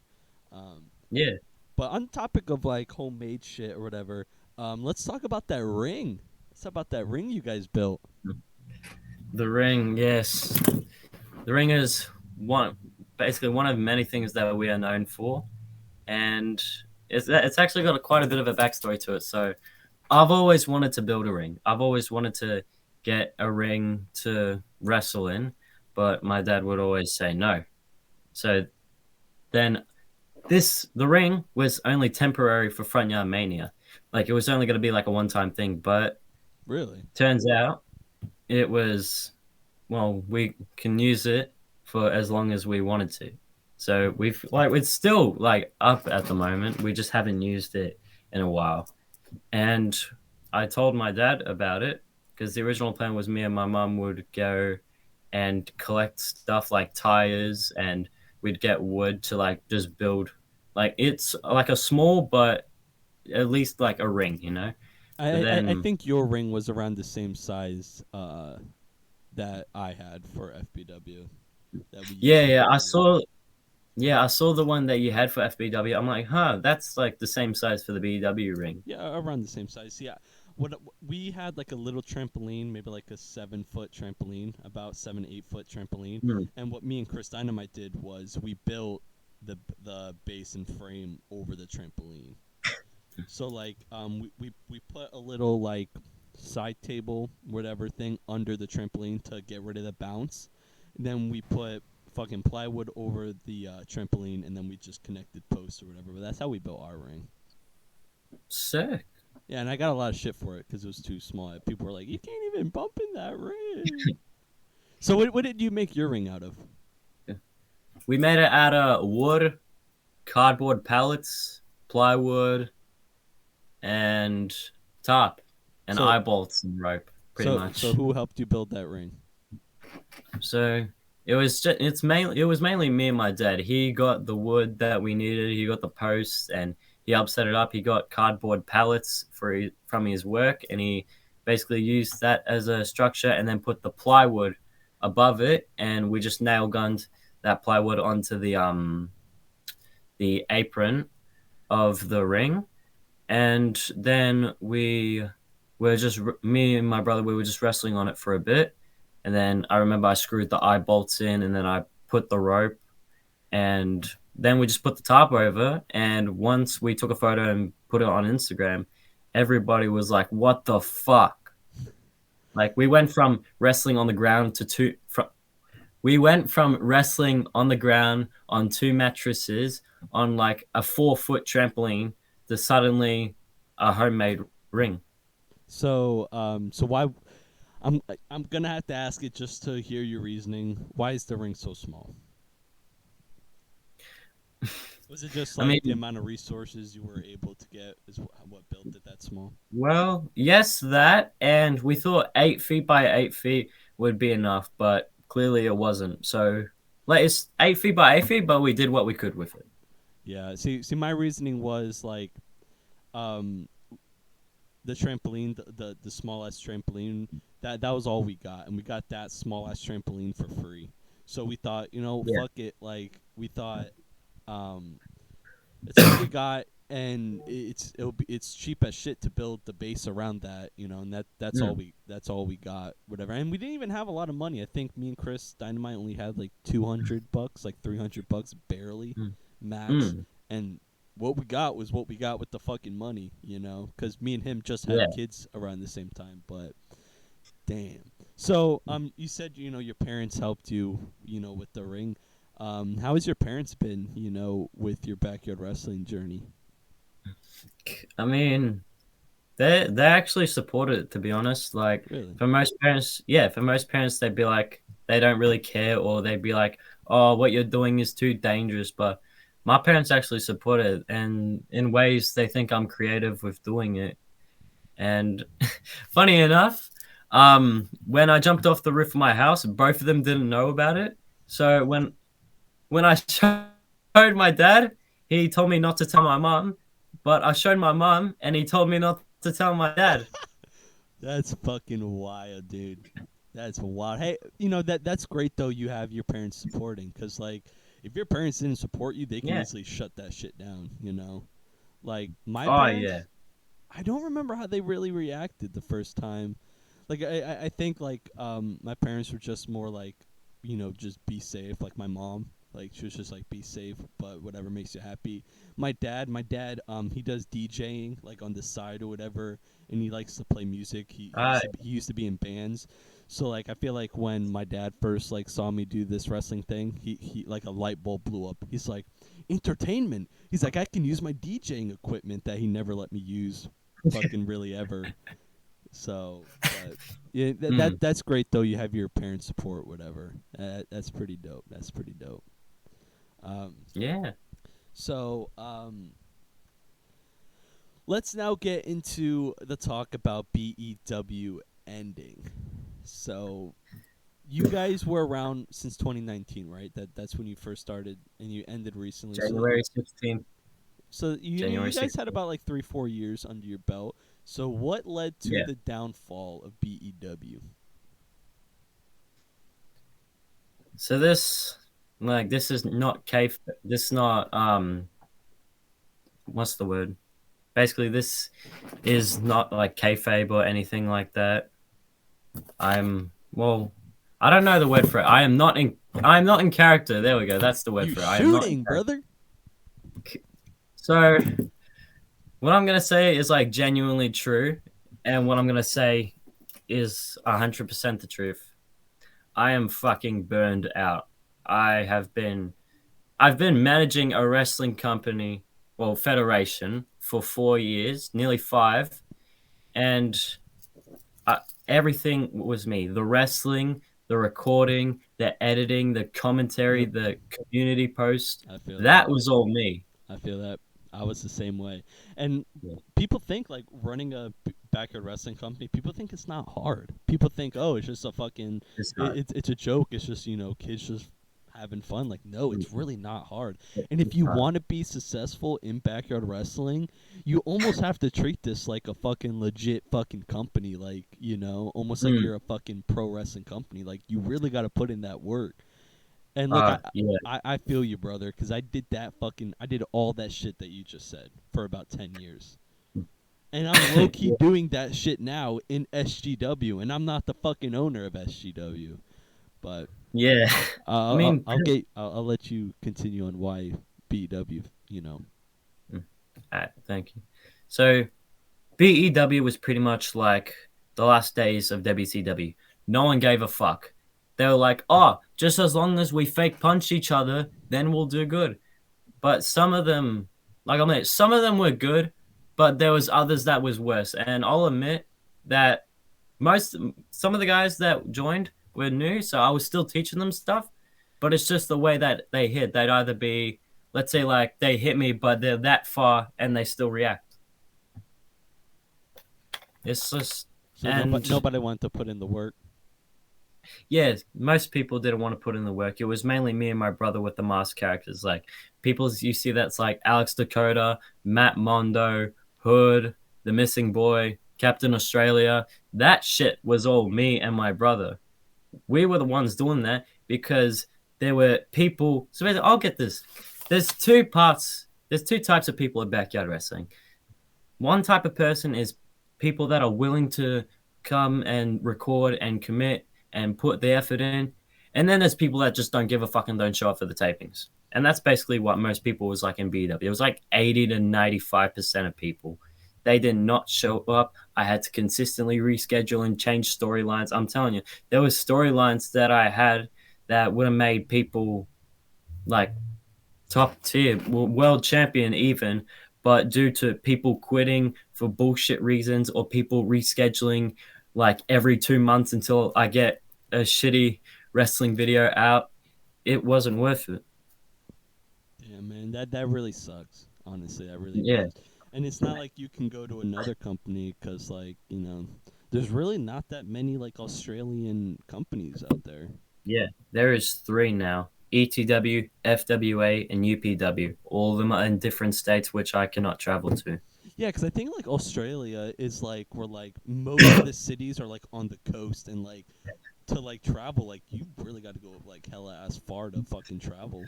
Um, yeah. but on topic of like homemade shit or whatever, let's talk about that ring. Let's talk about that ring you guys built. The ring, yes. The ring is basically one of many things that we are known for, and it's actually got quite a bit of a backstory to it. So I've always wanted to build a ring. I've always wanted to get a ring to wrestle in, but my dad would always say no. So then the ring was only temporary for Front Yard Mania. Like it was only going to be like a one-time thing, but Really? turns out it was well, we can use it for as long as we wanted to. So we've like it's still like up at the moment. We just haven't used it in a while. And I told my dad about it because the original plan was me and my mum would go and collect stuff like tires and we'd get wood to like just build like it's like a small but at least like a ring, you know? But I then think your ring was around the same size that I had for FBW that we yeah, used in yeah, backyard. I saw the one that you had for FBW. I'm like, huh, that's like the same size for the BW ring. Yeah, around the same size. Yeah, what we had like a little trampoline, maybe like a 7 foot trampoline, about 7 8 foot trampoline. Hmm. And what me and Chris Dynamite did was we built the base and frame over the trampoline. So like we put a little like side table whatever thing under the trampoline to get rid of the bounce. And then we put fucking plywood over the trampoline, and then we just connected posts or whatever. But that's how we built our ring. Sick. Yeah, and I got a lot of shit for it because it was too small. People were like, "You can't even bump in that ring." So what did you make your ring out of? We made it out of wood, cardboard pallets, plywood, and top, and So eye bolts and rope, pretty so much. who helped you build that ring? So it was mainly me and my dad. He got the wood that we needed. He got the posts and he helped set it up. He got cardboard pallets from his work and he basically used that as a structure and then put the plywood above it and we just nail gunned that plywood onto the apron of the ring and then we me and my brother, we were just wrestling on it for a bit, and then I remember I screwed the eye bolts in, and then I put the rope, and then we just put the tarp over. And once we took a photo and put it on Instagram, everybody was like, "What the fuck?" Like we went from wrestling on the ground to we went from wrestling on the ground on two mattresses on like a 4 foot trampoline to suddenly a homemade ring. So why? I'm gonna have to ask it just to hear your reasoning. Why is the ring so small? Was it just I like the mean, amount of resources you were able to get is what built it that small? well, yes, that, and we thought 8 feet by 8 feet would be enough, but clearly it wasn't. So, like, it's 8 feet by 8 feet, but we did what we could with it. Yeah. See, my reasoning was like, um, the trampoline, the small ass trampoline, that was all we got, and we got that small ass trampoline for free. So we thought, Yeah. fuck it. Like we thought, um, it's all we got, and it's cheap as shit to build the base around that, and Mm, that's all we got, whatever. And we didn't even have a lot of money. I think me and Chris Dynamite only had like $200, like $300, barely, mm, max. mm, And what we got was what we got with the fucking money, because me and him just had yeah. kids around the same time. But damn. So you said your parents helped you, with the ring. How has your parents been, with your backyard wrestling journey? I mean, they actually support it, to be honest. Like Really? for most parents, yeah, for most parents they'd be like they don't really care, or they'd be like, "Oh, what you're doing is too dangerous." But my parents actually support it, and in ways they think I'm creative with doing it. And funny enough, when I jumped off the roof of my house, both of them didn't know about it. So when I showed my dad, he told me not to tell my mom, but I showed my mom, and he told me not to tell my dad. That's fucking wild, dude. That's wild. Hey, that's great though. You have your parents supporting, because like, if your parents didn't support you, they can Yeah. easily shut that shit down. Like my Oh yeah. parents, I don't remember how they really reacted the first time. Like I think like my parents were just more like, just be safe. Like my mom, like she was just like be safe, but whatever makes you happy. My dad he does DJing like on the side or whatever, and he likes to play music. Uh, He used to be in bands. So like I feel like when my dad first like saw me do this wrestling thing, he like a light bulb blew up. He's like, entertainment. He's like, I can use my DJing equipment that he never let me use fucking really ever. So, but yeah, mm, that's great though. You have your parents' support, whatever. That's pretty dope. That's pretty dope. Um, yeah. so let's now get into the talk about BEW ending. So you guys were around since 2019, right? That's when you first started, and you ended recently. January 16th. So January you guys had 16th. about like 3-4 years under your belt. So what led to Yeah. the downfall of BEW? So this is not this is not what's the word? Basically, this is not like kayfabe or anything like that. I'm well, I don't know the word for it. I am not in character. There we go. That's the word You for it. I am not in shooting, character. brother? So what I'm gonna say is like genuinely true, and what I'm gonna say is 100% the truth. I am fucking burned out. I have been I've been managing a wrestling company, well, federation for 4 years, nearly five, and uh, everything was me. The wrestling, the recording, the editing, the commentary, Yep, the community post. I feel that. That was all me. I feel that. I was the same way. And Yeah, people think like running a backyard wrestling company. People think it's not hard. People think, oh, it's just a fucking, it's hard. it's a joke. It's just kids just having fun. Like, no, it's Mm, really not hard. And if it's you hard. want to be successful in backyard wrestling, you almost have to treat this like a fucking legit fucking company. Like, almost like Mm, you're a fucking pro wrestling company. Like, you really got to put in that work. And look, yeah. I feel you, brother, because I did all that shit that you just said for about 10 years. And I'm low key doing that shit now in SGW, and I'm not the fucking owner of SGW. But Yeah. I mean, I'll let you continue on why BW. thank you. So BEW was pretty much like the last days of WCW. No one gave a fuck. They were like, oh, just as long as we fake punch each other, then we'll do good. But some of them, like I mean, some of them were good, but there was others that was worse. And I'll admit that most some of the guys that joined were new, so I was still teaching them stuff. But it's just the way that they hit. They'd either be, let's say, like they hit me, but they're that far and they still react. It's just So and nobody wanted to put in the work. yeah, most people didn't want to put in the work. It was mainly me and my brother with the mask characters. Like people you see that's like Alex Dakota, Matt Mondo, Hood, the Missing Boy, Captain Australia. That shit was all me and my brother. We were the ones doing that because there were people. So I'll get this. There's two parts. There's two types of people in backyard wrestling. One type of person is people that are willing to come and record and commit and put the effort in. And then there's people that just don't give a fuck and don't show up for the tapings. And that's basically what most people was like in BW. It was like 80 to 95% of people. They did not show up. I had to consistently reschedule and change storylines. I'm telling you, there was storylines that I had that would have made people like top tier, world champion even, but due to people quitting for bullshit reasons or people rescheduling like every 2 months until I get a shitty wrestling video out, it wasn't worth it. Yeah, man, that really sucks. Honestly, that really Yeah, does. And it's not like you can go to another company because, like, there's really not that many like Australian companies out there. yeah. There is three now. ETW, FWA, and UPW. All of them are in different states, which I cannot travel to. Yeah, because I think like Australia is like where like most of the cities are like on the coast, and like to like travel, like you really got to go like hella ass far to fucking travel.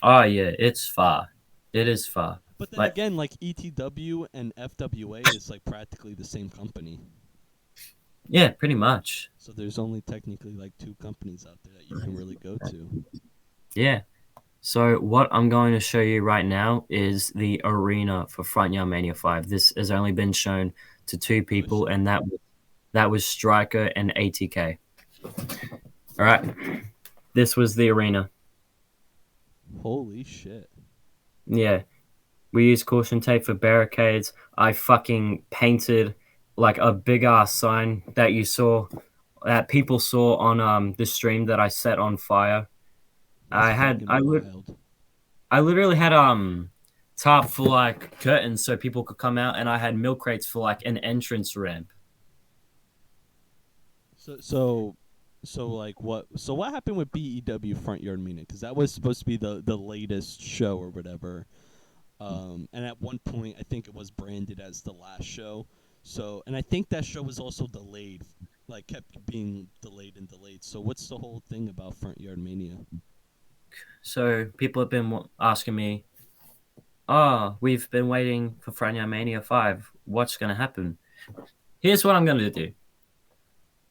Oh yeah, it's far. It is far. But then Like again, like ETW and FWA is like practically the same company. yeah, pretty much. So there's only technically like two companies out there that you can really go to. Yeah. So what I'm going to show you right now is the arena for Front Yard Mania 5. This has only been shown to two Oh people, shit! and that was Striker and ATK. All right, this was the arena. Holy shit! Yeah, we used caution tape for barricades. I fucking painted like a big ass sign that you saw, that people saw on the stream that I set on fire. That's I had fucking wild. I literally had tarp for like curtains so people could come out, and I had milk crates for like an entrance ramp. So like what? So what happened with BEW Front Yard Meeting? Because that was supposed to be the latest show or whatever. And at one point, I think it was branded as the last show. So, and I think that show was also delayed, like kept being delayed and delayed. So, what's the whole thing about Front Yard Mania? So people have been asking me, "Oh, we've been waiting for Franya Mania 5. What's going to happen?" Here's what I'm going to do.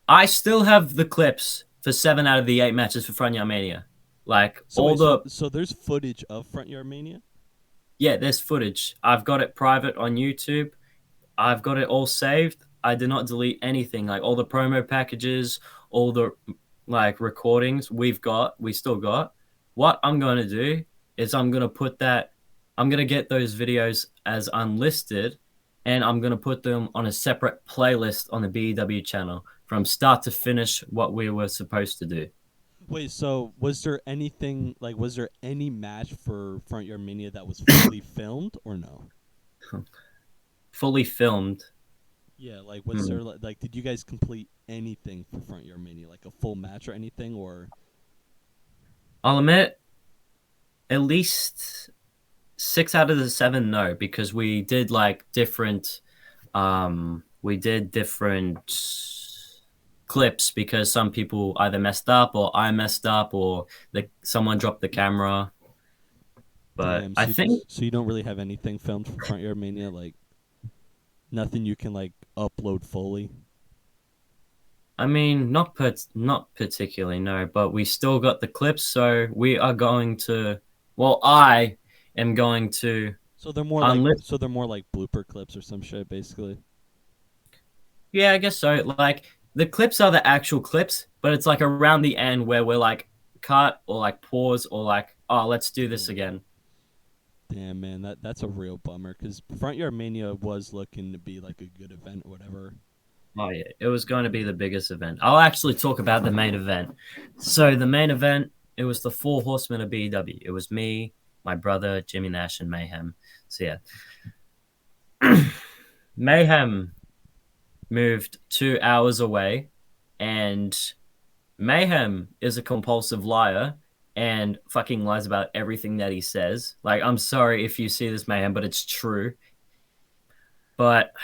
I still have the clips for 7 out of the 8 matches for Franya Mania. Like So all wait, so the so there's footage of Front Yard Mania. yeah, there's footage. I've got it private on YouTube. I've got it all saved. I did not delete anything. Like all the promo packages, all the like recordings we still got. What I'm going to do is I'm going to get those videos as unlisted, and I'm going to put them on a separate playlist on the BEW channel from start to finish what we were supposed to do. Wait, so was there anything like was there any match for Front Yard Mania that was fully filmed or no? Fully filmed. Yeah, like was Hmm. there like did you guys complete anything for Front Yard Mania, like a full match or anything, or I'll admit, at least 6 out of the 7 no, because we did different clips because some people either messed up or I messed up or someone dropped the camera. But damn? I think So you don't really have anything filmed for Front Yard Mania, like Nothing you can like upload fully. I mean, not particularly, no, but we still got the clips, so we are going to. Well, I am going to unlist. So they're more like blooper clips or some shit, basically. Yeah, I guess so. Like the clips are the actual clips, but it's like around the end where we're like cut or like pause or like, oh, let's do this Ooh. again. Damn, man, that's a real bummer because Front Yard Mania was looking to be like a good event or whatever. Oh yeah, it was going to be the biggest event. I'll actually talk about the main event. So the main event, it was the four horsemen of BEW. It was me, my brother, Jimmy Nash, and Mayhem. So yeah, Mayhem moved 2 hours away, and Mayhem is a compulsive liar and fucking lies about everything that he says. Like, I'm sorry if you see this, Mayhem, but it's true. But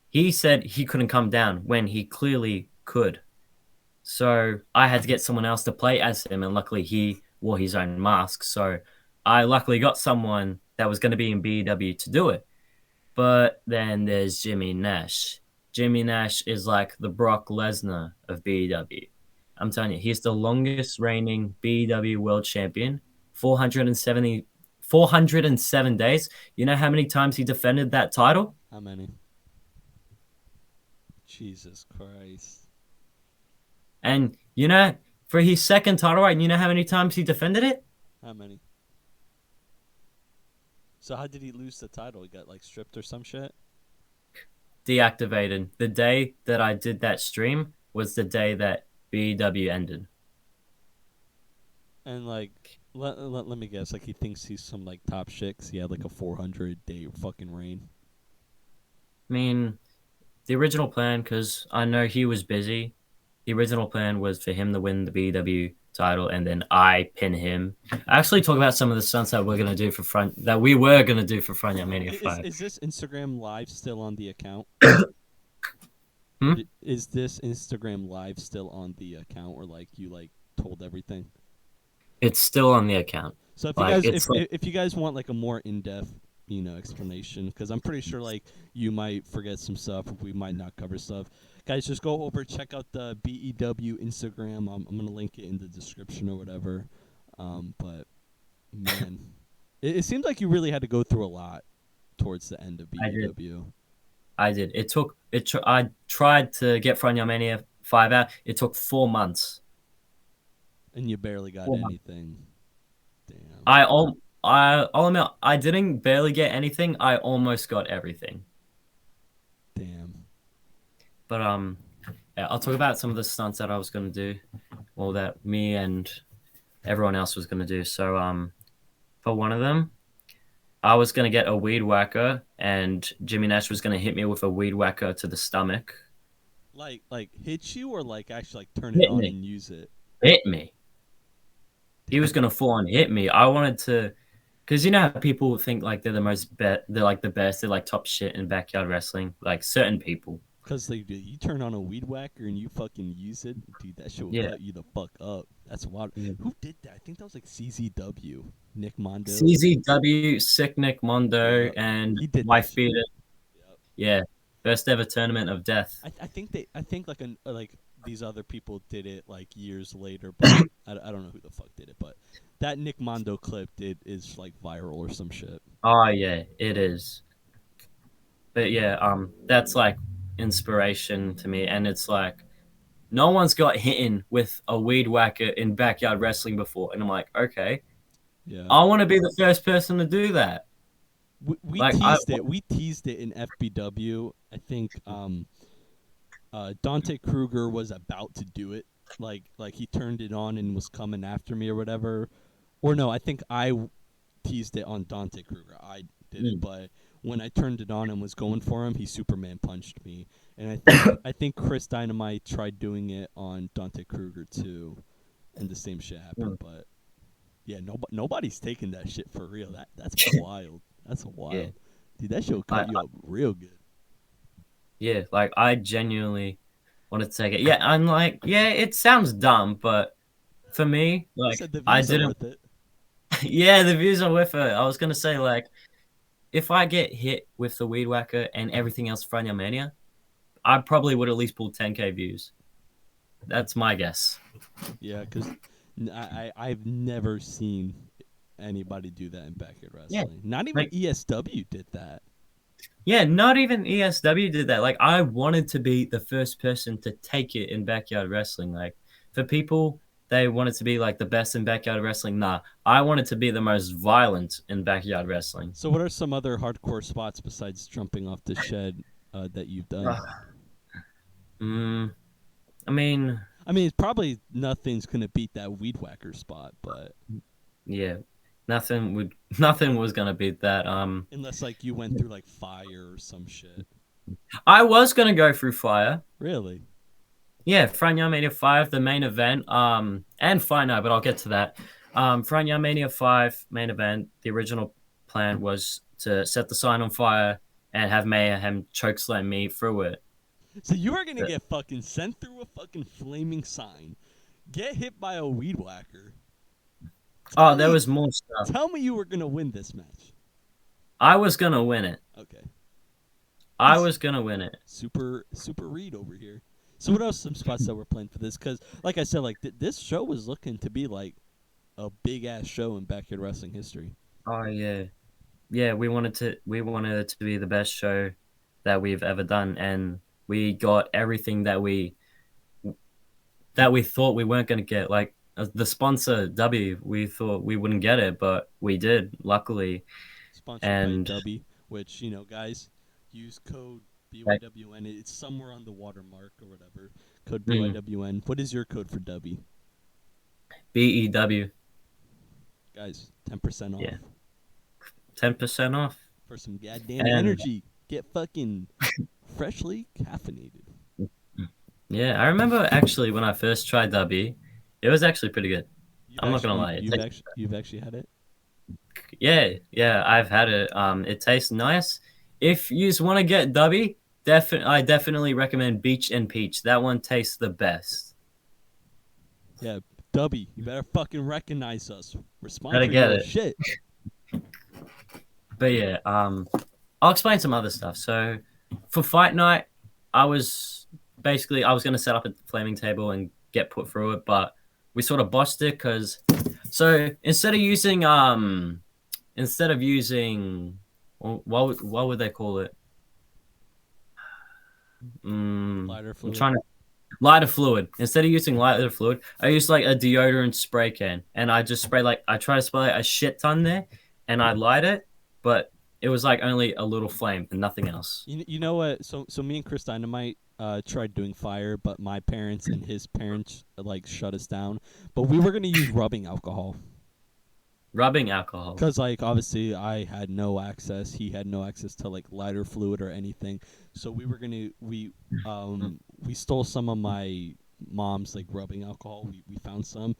he said he couldn't come down when he clearly could. So I had to get someone else to play as him, and luckily he wore his own mask. So I luckily got someone that was going to be in BEW to do it. But then there's Jimmy Nash. Jimmy Nash is like the Brock Lesnar of BEW. I'm telling you, he's the longest reigning BEW world champion, 407 days. You know how many times he defended that title? How many? Jesus Christ. And you know, for his second title reign, you know how many times he defended it? How many? So how did he lose the title? He got like stripped or some shit? Deactivated. The day that I did that stream was the day that BEW ended. And like, let me guess. Like he thinks he's some like top shit 'cause he had like a 400-day fucking reign. I mean, the original plan, because I know he was busy, the original plan was for him to win the BEW title and then I pin him. I actually talk about some of the stunts that we were gonna do for Front Mania 5. Is this Instagram live still on the account? Hmm? Is this Instagram live still on the account, or like you like told everything? It's still on the account. So if you Like guys it's like if you guys want like a more in depth explanation, because I'm pretty sure like you might forget some stuff, we might not cover stuff. Guys, just go over check out the BEW Instagram. I'm gonna link it in the description or whatever. But man, it seems like you really had to go through a lot towards the end of I did. BEW, I did. It took it. I tried to get Front Mania 5 out. It took 4 months. and you barely got 4 months. anything. Damn, I'll admit, I didn't barely get anything. I almost got everything. damn. But yeah, I'll talk about some of the stunts that I was gonna do, or that me and everyone else was gonna do. So for one of them, I was gonna get a weed whacker, and Jimmy Nash was gonna hit me with a weed whacker to the stomach. Like hit you or like actually like turn it Hit on me, and use it. hit me. He was Damn. gonna full on hit me. I wanted to, because you know how people think like they're like the best, they're like top shit in backyard wrestling. Like certain people. Cause like dude, you turn on a weed whacker and you fucking use it, dude. That shit will Yeah. cut you the fuck up. That's wild. Yeah. Who did that? I think that was like CZW, Nick Mondo. CZW, Sick Nick Mondo, Yeah, and he did that Wife shit. Beater. Yep. Yeah, first ever tournament of death. I think like these other people did it like years later, but I don't know who the fuck did it. But that Nick Mondo clip is like viral or some shit. Oh yeah, it is. But yeah, that's like inspiration to me, and it's like no one's got hit with a weed whacker in backyard wrestling before, and I'm like, okay, Yeah. I want to be the first person to do that. We Like I, teased it. We teased it in FBW. I think Dante Kruger was about to do it. Like he turned it on and was coming after me or whatever. Or no, I think teased it on Dante Kruger. I did it, mm, but when I turned it on and was going for him, he Superman punched me. And I think Chris Dynamite tried doing it on Dante Kruger too, and the same shit happened. mm, But yeah, nobody's taking that shit for real. That's wild. That's yeah, wild, dude. That shit will I, cut you up real good. yeah, like I genuinely wanted to take it. Yeah, I'm like, yeah, it sounds dumb, but for me, You like said the I views are didn't. worth it. Yeah, the views are worth it. I was gonna say like if I get hit with the Weed Whacker and everything else Front Mania, I probably would at least pull 10K views. That's my guess. Yeah, because I've never seen anybody do that in backyard Yeah. wrestling. Not even Like, ESW did that. yeah, not even ESW did that. Like, I wanted to be the first person to take it in backyard wrestling. Like, for people, they wanted to be like the best in backyard wrestling. Nah, I wanted to be the most violent in backyard wrestling. So, what are some other hardcore spots besides jumping off the shed that you've done? Mm, I mean, I mean, it's probably nothing's gonna beat that weed whacker spot, but yeah, nothing was gonna beat that. unless like you went through like fire or some shit. I was gonna go through fire. Really? Yeah, Franya Mania 5, the main event. And Fire Night, but I'll get to that. Franya Mania 5 main event. The original plan was to set the sign on fire and have Mayhem chokeslam me through it. So you are gonna get fucking sent through a fucking flaming sign, get hit by a weed whacker. Oh, Tell there me, was more stuff. tell me you were gonna win this match. I was gonna win it. Okay. I was gonna win it. Super Reed over here. So what else? Some spots that were planned for this? Because like I said, like this show was looking to be like a big ass show in backyard wrestling history. Oh yeah, yeah. We wanted it to be the best show that we've ever done, and we got everything that we thought we weren't going to get. Like the sponsor W, we thought we wouldn't get it, but we did, luckily. Sponsored by And Dubby, which guys, use code like, BYWN. It's somewhere on the watermark or whatever. Code mm, BYWN. What is your code for Dubby? BEW, Guys, 10% off yeah, 10% off. for some goddamn And energy. Get fucking freshly caffeinated. yeah, I remember actually when I first tried W, it was actually pretty good. I'm not gonna lie. You've actually had it. Yeah, I've had it. It tastes nice. If you just want to get W, I definitely recommend Beach and Peach. That one tastes the best. Yeah, Dubby, you better fucking recognize us. We're Gotta sponsoring get your it. shit. But yeah, I'll explain some other stuff. So for fight night, I was gonna set up a flaming table and get put through it, but we sort of botched it because so instead of using what would they call it? Lighter I'm fluid. trying to lighter fluid. Instead of using lighter fluid, I use like a deodorant spray can, and I try to spray a shit ton there, and I light it, but it was like only a little flame and nothing else. You know what? So me and Chris Dynamite tried doing fire, but my parents and his parents like shut us down. But we were gonna use rubbing alcohol. Rubbing alcohol. Because like obviously I had no access, he had no access to like lighter fluid or anything. So we stole some of my mom's like rubbing alcohol. We found some,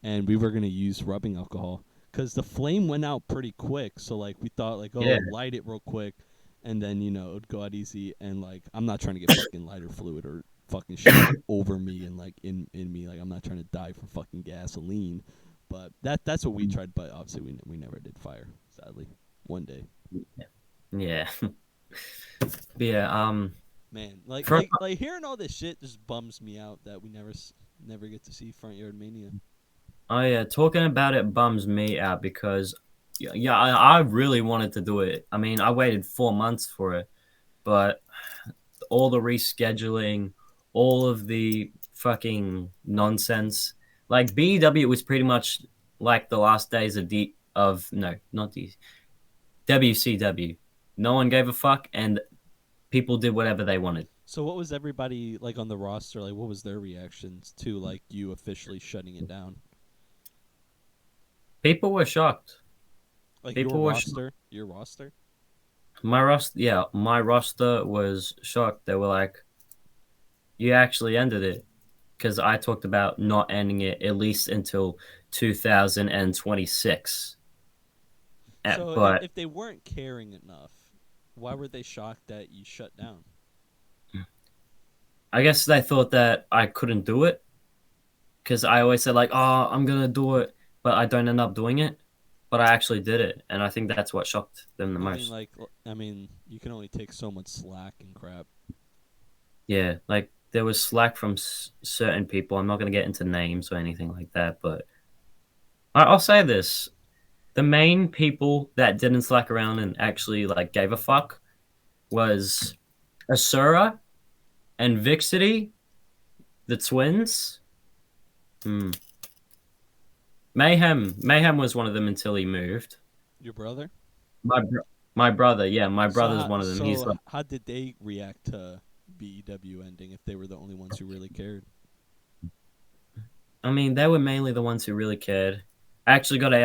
and we were gonna use rubbing alcohol because the flame went out pretty quick. So like we thought like, oh, Yeah, light it real quick, and then it'd go out easy. And like I'm not trying to get fucking lighter fluid or fucking shit over me and like in me. Like I'm not trying to die from fucking gasoline. But that's what we tried. But obviously we never did fire. Sadly, one day. yeah, but yeah. Man, like For, like like hearing all this shit just bums me out that we never get to see Front Yard Mania. oh yeah, talking about it bums me out because yeah, I really wanted to do it. I mean, I waited 4 months for it, but all the rescheduling, all of the fucking nonsense. Like BEW was pretty much like the last days of no, not D WCW. No one gave a fuck, and people did whatever they wanted. So what was everybody like on the roster? Like what was their reactions to like you officially shutting it down? People were shocked. Like People were shocked. your roster. My roster was shocked. They were like, "You actually ended it," because I talked about not ending it at least until 2026. So But if they weren't caring enough, why were they shocked that you shut down? I guess they thought that I couldn't do it because I always said like, "Oh, I'm gonna do it," but I don't end up doing it. but I actually did it, and I think that's what shocked them the I mean, most. like, I mean, you can only take so much slack and crap. Yeah, like there was slack from certain people. I'm not going to get into names or anything like that, but I'll say this: the main people that didn't slack around and actually like gave a fuck was Asura and Vixity, the twins. Hmm. Mayhem was one of them until he moved. Your brother? My br- my brother, yeah, my brother's one of them. He's like, How did they react to BEW ending if they were the only ones who really cared? I mean, they were mainly the ones who really cared. I actually got a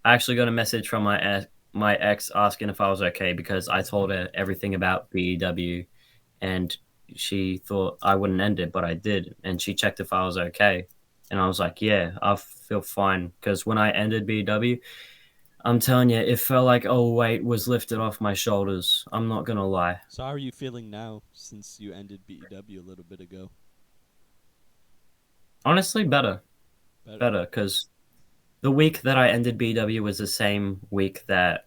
I actually got a message from my ex asking if I was okay because I told her everything about BEW, and she thought I wouldn't end it, but I did, and she checked if I was okay, and I was like, yeah, I feel fine because when I ended BEW, I'm telling you, it felt like a weight was lifted off my shoulders. I'm not gonna lie. So how are you feeling now since you ended BEW a little bit ago? Honestly, better, Better. better, because the week that I ended BEW was the same week that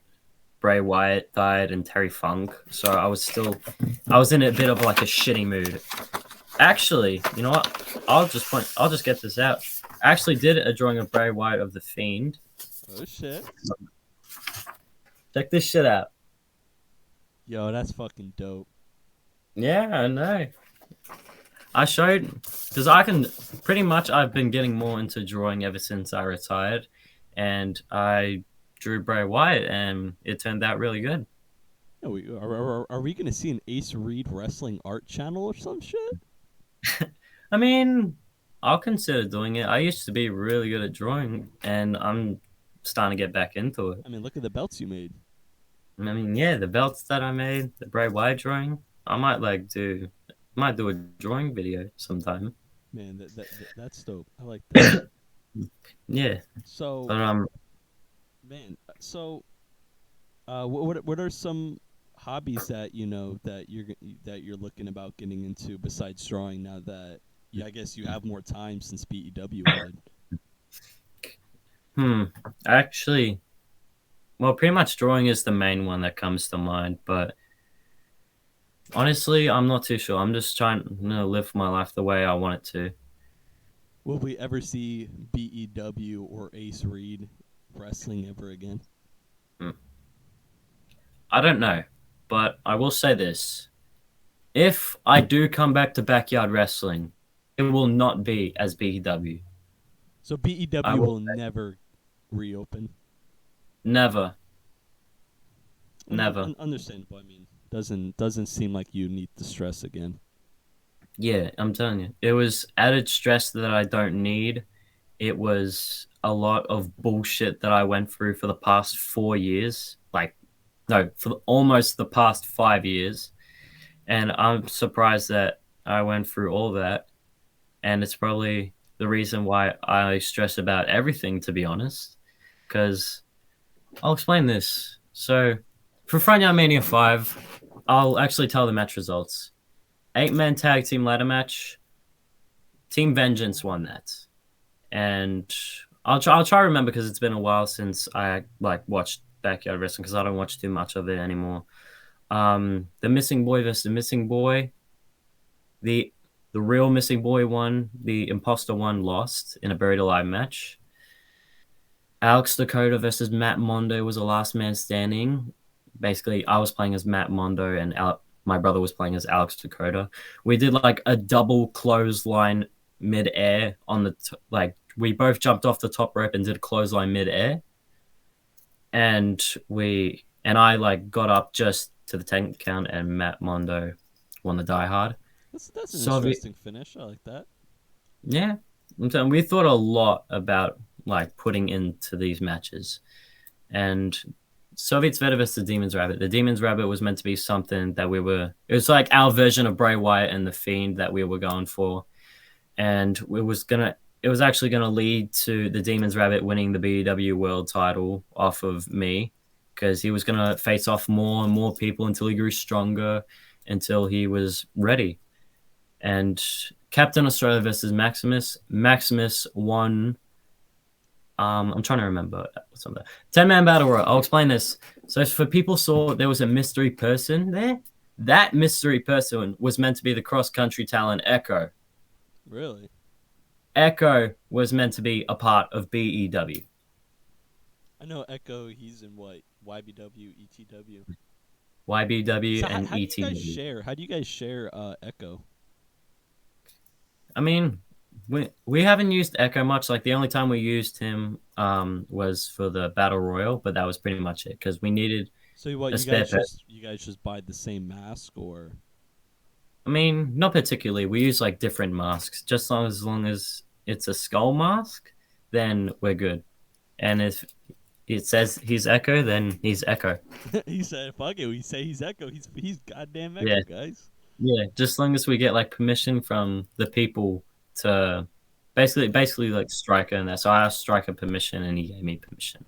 Bray Wyatt died and Terry Funk. So I was in a bit of like a shitty mood. Actually, you know what? I'll just get this out. I actually did a drawing of Bray Wyatt of the Fiend. Oh shit. Check this shit out. Yo, that's fucking dope. Yeah, I know. I showed because I can pretty much I've been getting more into drawing ever since I retired, and I drew Bray Wyatt, and it turned out really good. Yo, are we gonna see an Ace Reed wrestling art channel or some shit? I mean, I'll consider doing it. I used to be really good at drawing, and I'm starting to get back into it. I mean, look at the belts you made. I mean, yeah, the belts that I made, the Bray Wyatt drawing, might do a drawing video sometime. Man, that's dope. I like that. Yeah, So, but man, what are some hobbies that you know that you're looking about getting into besides drawing now that yeah, I guess you have more time since BEW ended. hmm, actually, well, pretty much drawing is the main one that comes to mind. But honestly, I'm not too sure. I'm just trying to live my life the way I want it to. Will we ever see BEW or Ace Reed wrestling ever again? Hmm. I don't know, but I will say this: if I do come back to backyard wrestling, it will not be as BEW. So I BEW will will never reopen. never, never. Understandable. I mean, doesn't seem like you need the stress again. Yeah, I'm telling you, it was added stress that I don't need. It was a lot of bullshit that I went through for the past 4 years. Like, no, for almost the past 5 years. And I'm surprised that I went through all that. And it's probably the reason why I stress about everything, to be honest. Because I'll explain this. So, for Front Yard Mania 5, I'll actually tell the match results. 8-man tag team ladder match. Team Vengeance won that. And I'll try to remember because it's been a while since I like watched Backyard Wrestling because I don't watch too much of it anymore. The Missing Boy versus the Missing Boy. The the real Missing Boy won. The Imposter one lost in a buried alive match. Alex Dakota versus Matt Mondo was the last man standing. Basically, I was playing as Matt Mondo and my brother was playing as Alex Dakota. We did like a double clothesline mid-air on like we both jumped off the top rope and did a clothesline mid-air, and I like got up just to the 10 count, and Matt Mondo won the Die Hard. That's an So interesting finish. I like that. yeah, I'm saying we thought a lot about like putting into these matches, and Soviet Sveta versus the Demon's Rabbit. The Demon's Rabbit was meant to be something that we were. It was like our version of Bray Wyatt and the Fiend that we were going for, and It was actually gonna lead to the Demon's Rabbit winning the BW World Title off of me, because he was gonna face off more and more people until he grew stronger, until he was ready. And Captain Australia versus Maximus. Maximus won I'm trying to remember some of that. 10-man battle royal. I'll explain this. So for people saw there was a mystery person there. That mystery person was meant to be the cross country talent Echo. Really? Echo was meant to be a part of BEW. I know Echo. He's in what YBW, ETW. YBW So and how do you guys ETW. share? How do you guys share Echo? I mean, we haven't used Echo much. Like the only time we used him was for the battle royal, but that was pretty much it because we needed So what a spare person. you guys just buy the same mask or I mean, not particularly. We use like different masks. Just as long as it's a skull mask, then we're good. And if it says he's Echo, then he's Echo. he said fuck it, we say he's Echo. He's goddamn Yeah, Echo, guys. yeah. Just as long as we get like permission from the people to basically like Striker and that. So I asked Striker permission, and he gave me permission.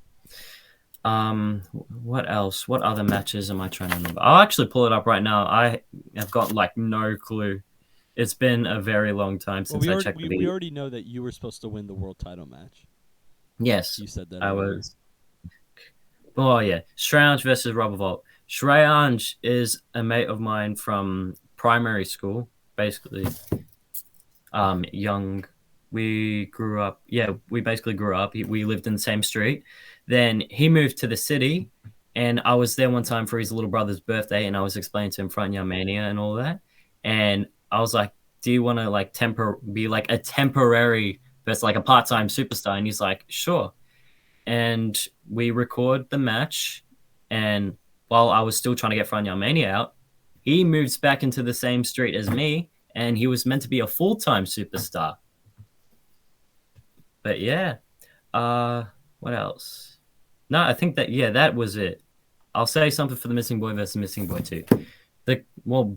What else? What other matches am I trying to remember? I'll actually pull it up right now. I have got like no clue. It's been a very long time Well, since I checked the we video. already know that you were supposed to win the world title match. Yes, You said that I earlier. was. Oh yeah, Shrange versus Rubber Vault. Shrange is a mate of mine from primary school, basically. Young. We grew up. Yeah, we basically grew up. We lived in the same street. Then he moved to the city, and I was there one time for his little brother's birthday, and I was explaining to him Front Young Mania and all that. And I was like, "Do you want to like be like a temporary, but like a part-time superstar?" And he's like, "Sure." And we record the match. And while I was still trying to get Front Young Mania out, he moves back into the same street as me, and he was meant to be a full-time superstar. But yeah, uh, what else? No, I think that yeah, that was it. I'll say something for the Missing Boy versus Missing Boy 2. The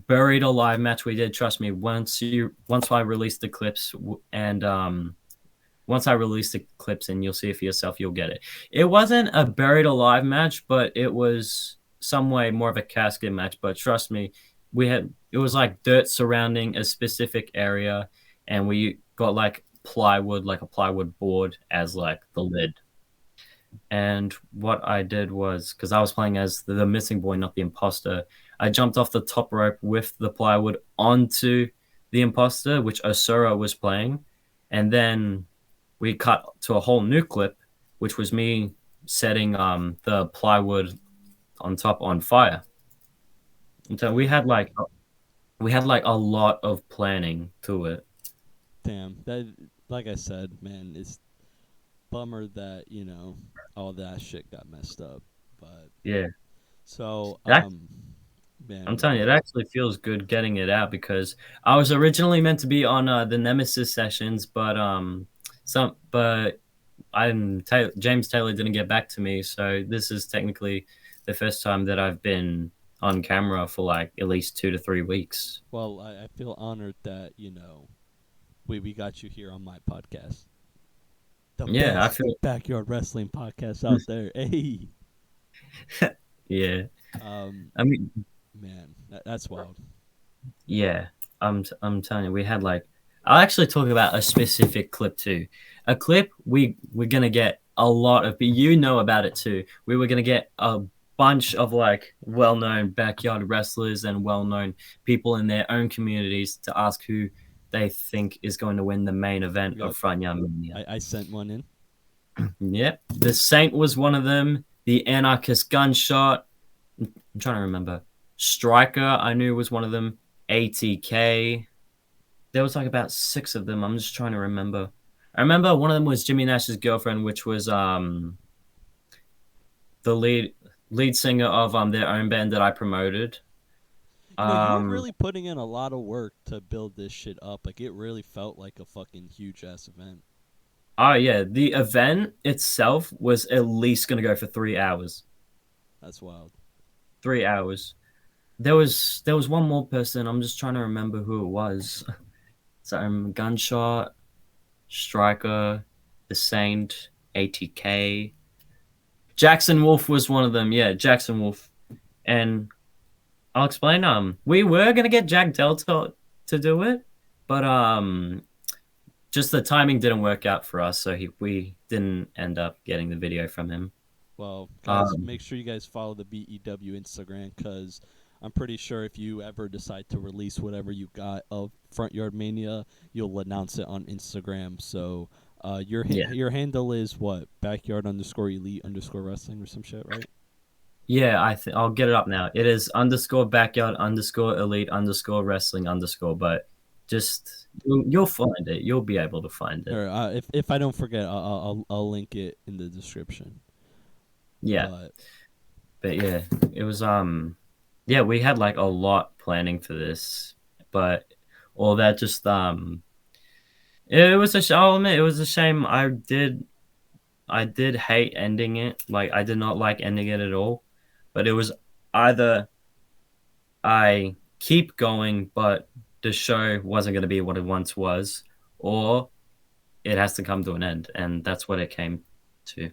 buried alive match we did. Trust me, once I released the clips and once I release the clips and you'll see it for yourself, you'll get it. It wasn't a buried alive match, but it was some way more of a casket match. But trust me, it was like dirt surrounding a specific area, and we got like plywood, like a plywood board as like the lid. And what I did was because I was playing as the missing boy, not the imposter, I jumped off the top rope with the plywood onto the imposter, which Osura was playing, and then we cut to a whole new clip, which was me setting the plywood on top on fire. And so we had like a lot of planning to it. Damn. That, like I said, man, it's bummer that all that shit got messed up. But Yeah, so that I'm man, telling you, it actually feels good getting it out because I was originally meant to be on the Nemesis sessions, but James Taylor didn't get back to me, so this is technically the first time that I've been on camera for like at least 2 to 3 weeks. well, I feel honored that we got you here on my podcast, the Yeah, I best feel backyard wrestling podcast out there. Hey, yeah. um, I mean, man, that's wild. yeah, I'm telling you, we had like I'll actually talk about a specific clip too. A clip we're gonna get a lot of, but you know about it too. We were gonna get a bunch of like well-known backyard wrestlers and well-known people in their own communities to ask who they think is going to win the main event of Yep, Front Yard Mania. I sent one in. Yep, the Saint was one of them. The Anarchist Gunshot. I'm trying to remember. Striker, I knew was one of them. ATK. There was like about 6 of them. I'm just trying to remember. I remember one of them was Jimmy Nash's girlfriend, which was the lead singer of their own band that I promoted. You were Um really putting in a lot of work to build this shit up. Like, it really felt like a fucking huge ass event. oh yeah, the event itself was at least gonna go for 3 hours. That's wild. 3 hours. There was one more person. I'm just trying to remember who it was. So Gunshot, Striker, The Saint, ATK. Jackson Wolf was one of them. Yeah, Jackson Wolf. And I'll explain. We were gonna get Jack Delta to do it, but just the timing didn't work out for us, so we didn't end up getting the video from him. Well, guys, Um, make sure you guys follow the BEW Instagram because I'm pretty sure if you ever decide to release whatever you got of Front Yard Mania, you'll announce it on Instagram. So yeah, your handle is what? Backyard underscore elite underscore wrestling or some shit, right? yeah. I'll get it up now. It is underscore backyard underscore elite underscore wrestling underscore. But just you'll find it. You'll be able to find it. Or if I don't forget, I'll link it in the description. Yeah, But but yeah, it was yeah, we had like a lot planning for this, but all that just it was I'll admit it was a shame. I did hate ending it. Like I did not like ending it at all. But it was either I keep going, but the show wasn't going to be what it once was, or it has to come to an end, and that's what it came to.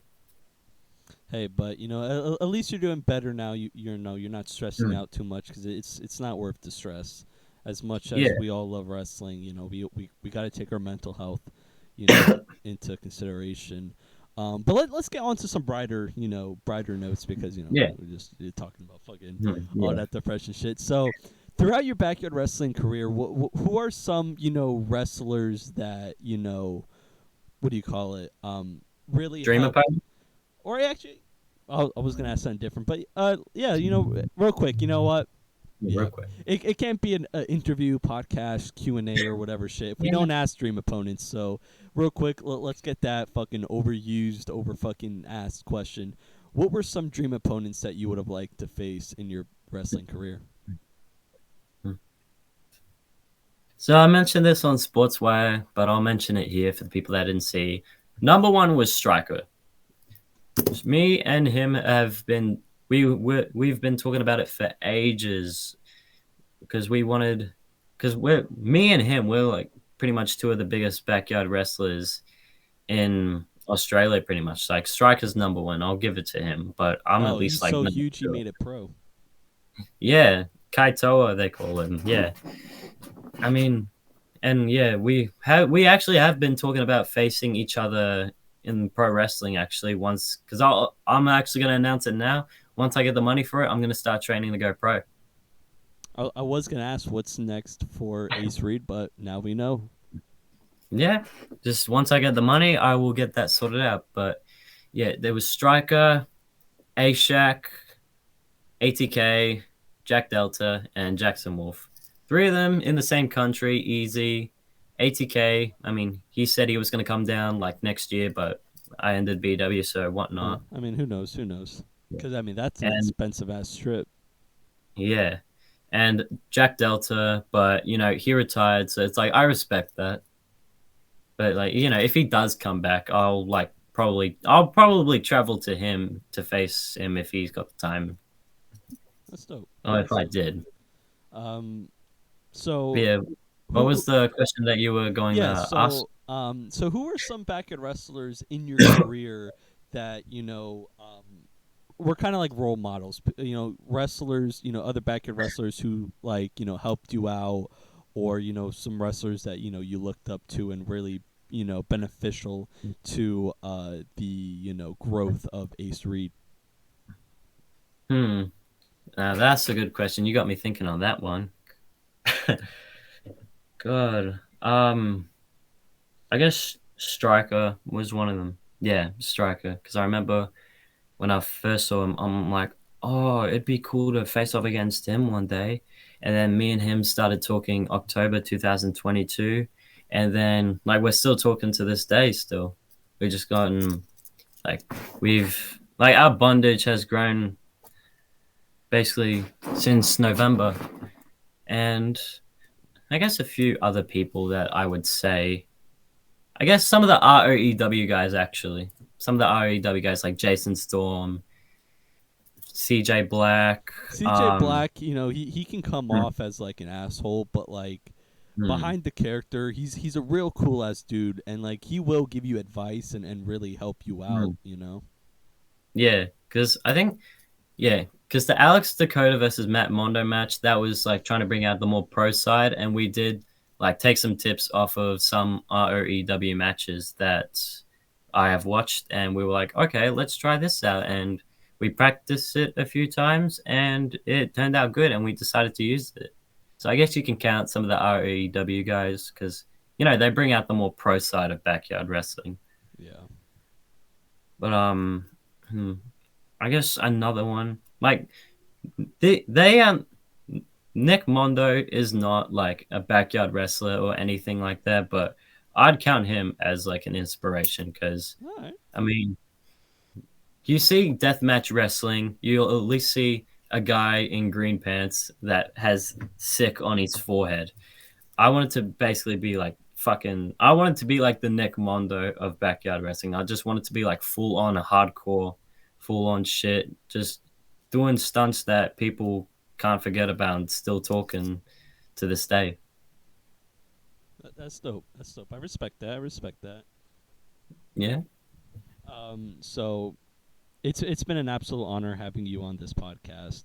hey, but at least you're doing better now. You're not stressing Mm. out too much because it's not worth the stress. As much as Yeah. we all love wrestling, we got to take our mental health, you know, into consideration. But let's get on to some brighter notes because Yeah. we're just talking about fucking all Yeah. that depression shit. So, throughout your backyard wrestling career, who are some wrestlers that what do you call it? Really Dream help. about. Or actually, I was gonna ask something different, but yeah, real quick, you know what? Yeah, real Yeah, quick. it can't be an interview, podcast, Q&A, or whatever shit if we Yeah. don't ask dream opponents. So real quick, let's get that fucking overused, over fucking asked question. What were some dream opponents that you would have liked to face in your wrestling career? So I mentioned this on Sportswire, but I'll mention it here for the people that didn't see. Number one was Striker. Me and him have been we've been talking about it for ages because we're me and him we're like pretty much two of the biggest backyard wrestlers in Australia, pretty much. Like Striker's number one, I'll give it to him, but I'm at Oh, least he's like so number huge he two. made it pro. Yeah, Kaitoa they call him. Yeah, I mean, and yeah, we actually have been talking about facing each other in pro wrestling actually once because I'm actually gonna announce it now. Once I get the money for it, I'm gonna start training to go pro. I was gonna ask what's next for Ace Reed, but now we know. Yeah, just once I get the money, I will get that sorted out. But yeah, there was Striker, A-Shack, ATK, Jack Delta, and Jackson Wolf. Three of them in the same country, easy. ATK, I mean, he said he was going to come down like next year, but I ended BW, so whatnot. I mean, who knows? Who knows? Because I mean, that's an And expensive ass trip. yeah, and Jack Delta, but he retired, so it's like I respect that. But like, if he does come back, I'll probably travel to him to face him if he's got the time. That's dope. Oh, if That's I dope. did. Um, But so yeah, what who? was the question that you were going Yeah. to ask? So who are some backyard wrestlers in your career that were kind of like role models? Wrestlers. Other backyard wrestlers who like helped you out, or some wrestlers that you looked up to and really beneficial to the growth of Ace Reed. Hmm. That's a good question. You got me thinking on that one. God. I guess Striker was one of them. Yeah, Striker. Because I remember when I first saw him, I'm like, oh, it'd be cool to face off against him one day. And then me and him started talking October 2022. And then, like, we're still talking to this day still. We just gotten, like, our bondage has grown basically since November. And I guess a few other people that I would say, I guess some of the ROEW guys, actually. Some of the ROEW guys like Jason Storm, CJ Black. CJ Black, he can come Hmm, off as like an asshole, but like hmm, behind the character, he's a real cool ass dude, and like he will give you advice and really help you hmm. out. Yeah, because I think, yeah, because the Alex Dakota versus Matt Mondo match, that was like trying to bring out the more pro side, and we did like take some tips off of some ROEW matches that I have watched, and we were like, okay, let's try this out, and we practiced it a few times, and it turned out good, and we decided to use it. So I guess you can count some of the ROEW guys because they bring out the more pro side of backyard wrestling. Yeah. But hmm, I guess another one like they Nick Mondo is not like a backyard wrestler or anything like that, but I'd count him as like an inspiration because All right. I mean, you see deathmatch wrestling, you'll at least see a guy in green pants that has sick on his forehead. I wanted to basically be like I wanted to be like the Nick Mondo of backyard wrestling. I just wanted to be like full on hardcore, full on shit, just doing stunts that people can't forget about and still talking to this day. That's dope. That's dope. I respect that. I respect that. Yeah. So it's been an absolute honor having you on this podcast.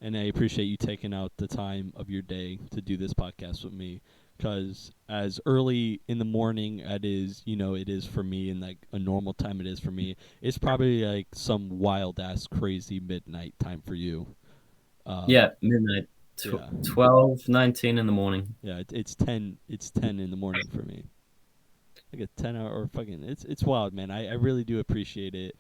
And I appreciate you taking out the time of your day to do this podcast with me. Because as early in the morning it is for me, and like a normal time it is for me, it's probably like some wild ass crazy midnight time for you. Um, Yeah, midnight, yeah, 12:19 in the morning. yeah, it's 10. It's 10 in the morning for me. Like a 10 hour or fucking. It's wild, man. I really do appreciate it.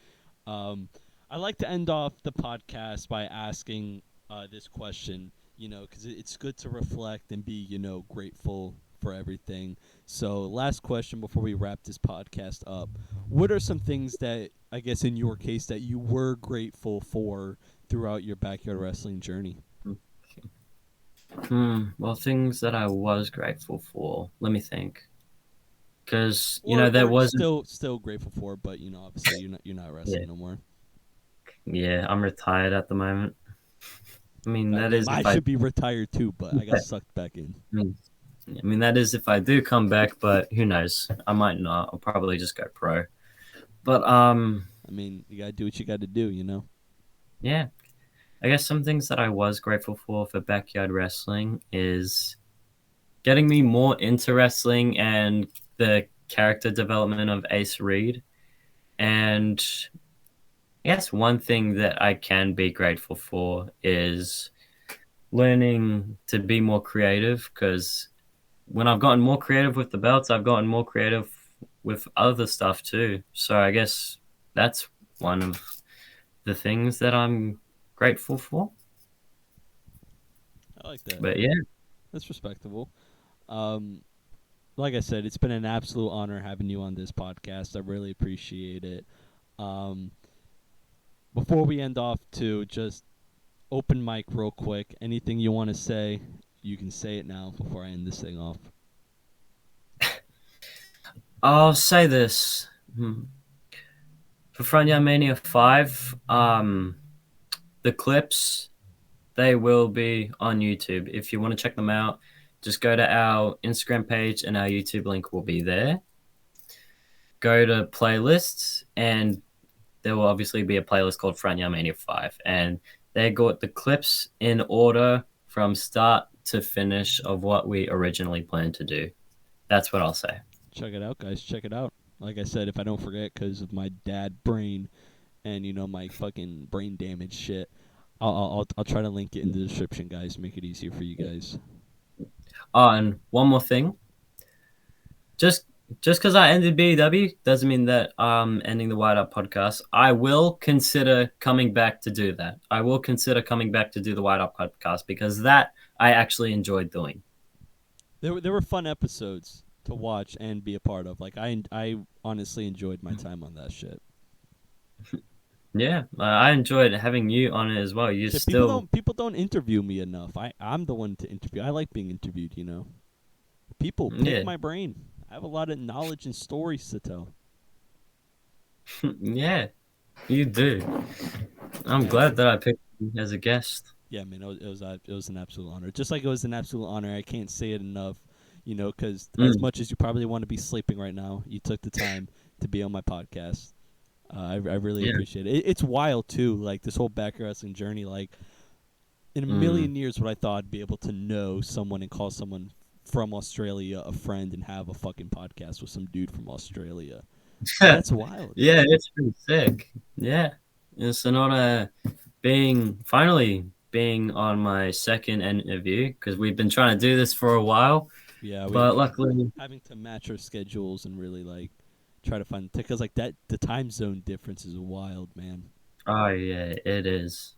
Um, I like to end off the podcast by asking this question, because it's good to reflect and be, grateful for everything. So, last question before we wrap this podcast up. What are some things that, I guess, in your case, that you were grateful for throughout your backyard wrestling journey? Well, things that I was grateful for. Let me think. Because there Or wasn't. still grateful for, but obviously you're not Yeah, wrestling no more. yeah, I'm retired at the moment. I mean, that is I if I. should be retired too, but I got sucked back in. I mean, that is if I do come back, but who knows? I might not. I'll probably just go pro. But I mean, you gotta do what you gotta do. yeah. I guess some things that I was grateful for backyard wrestling is getting me more into wrestling and the character development of Ace Reed. And I guess one thing that I can be grateful for is learning to be more creative because when I've gotten more creative with the belts, I've gotten more creative with other stuff too. So I guess that's one of the things that I'm grateful for. I like that. But yeah, That's respectable. Um, like I said, it's been an absolute honor having you on this podcast. I really appreciate it. Um, before we end off, to just open mic real quick. Anything you want to say, you can say it now before I end this thing off. I'll say this. For Front Mania 5, the clips, they will be on YouTube. If you want to check them out, just go to our Instagram page and our YouTube link will be there. Go to playlists, and there will obviously be a playlist called Front Mania 5. And they got the clips in order from start to finish of what we originally planned to do. That's what I'll say. Check it out, guys. Check it out. Like I said, if I don't forget, because of my dad brain and my fucking brain damage shit, I'll try to link it in the description, guys. Make it easier for you guys. Oh, and one more thing. Just just because I ended BEW doesn't mean that I'm ending the White Up podcast. I will consider coming back to do that. I will consider coming back to do the White Up podcast because that I actually enjoyed doing. There were fun episodes to watch and be a part of. Like I honestly enjoyed my time on that shit. Yeah, I enjoyed having you on it as well. You Shit, people still, don't interview me enough. I'm the one to interview. I like being interviewed. People pick yeah, my brain. I have a lot of knowledge and stories to tell. yeah, you do. I'm Yeah. glad that I picked you as a guest. Yeah, man, it was an absolute honor. Just like it was an absolute honor. I can't say it enough, because as Mm, much as you probably want to be sleeping right now, you took the time to be on my podcast. I really yeah. appreciate it. It's wild too, like this whole back wrestling journey. Like in a Mm, million years, would I thought I'd be able to know someone and call someone from Australia a friend and have a fucking podcast with some dude from Australia. That's wild. Yeah, it's pretty sick. Yeah. And so not finally being on my second interview because we've been trying to do this for a while, Yeah, but we luckily, having to match our schedules and really like try to find because like that the time zone difference is wild, man. oh yeah, it is.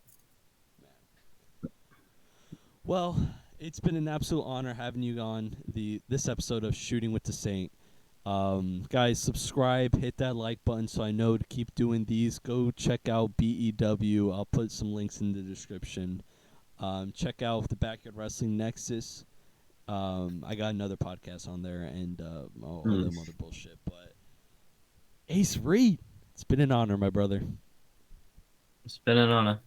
Well, it's been an absolute honor having you on this episode of Shooting with the Saint. Guys, subscribe, hit that like button so I know to keep doing these. Go check out BEW. I'll put some links in the description. Check out the Backyard Wrestling Nexus. I got another podcast on there and all Mm. them other bullshit. But Ace Reed, it's been an honor, my brother. It's been an honor.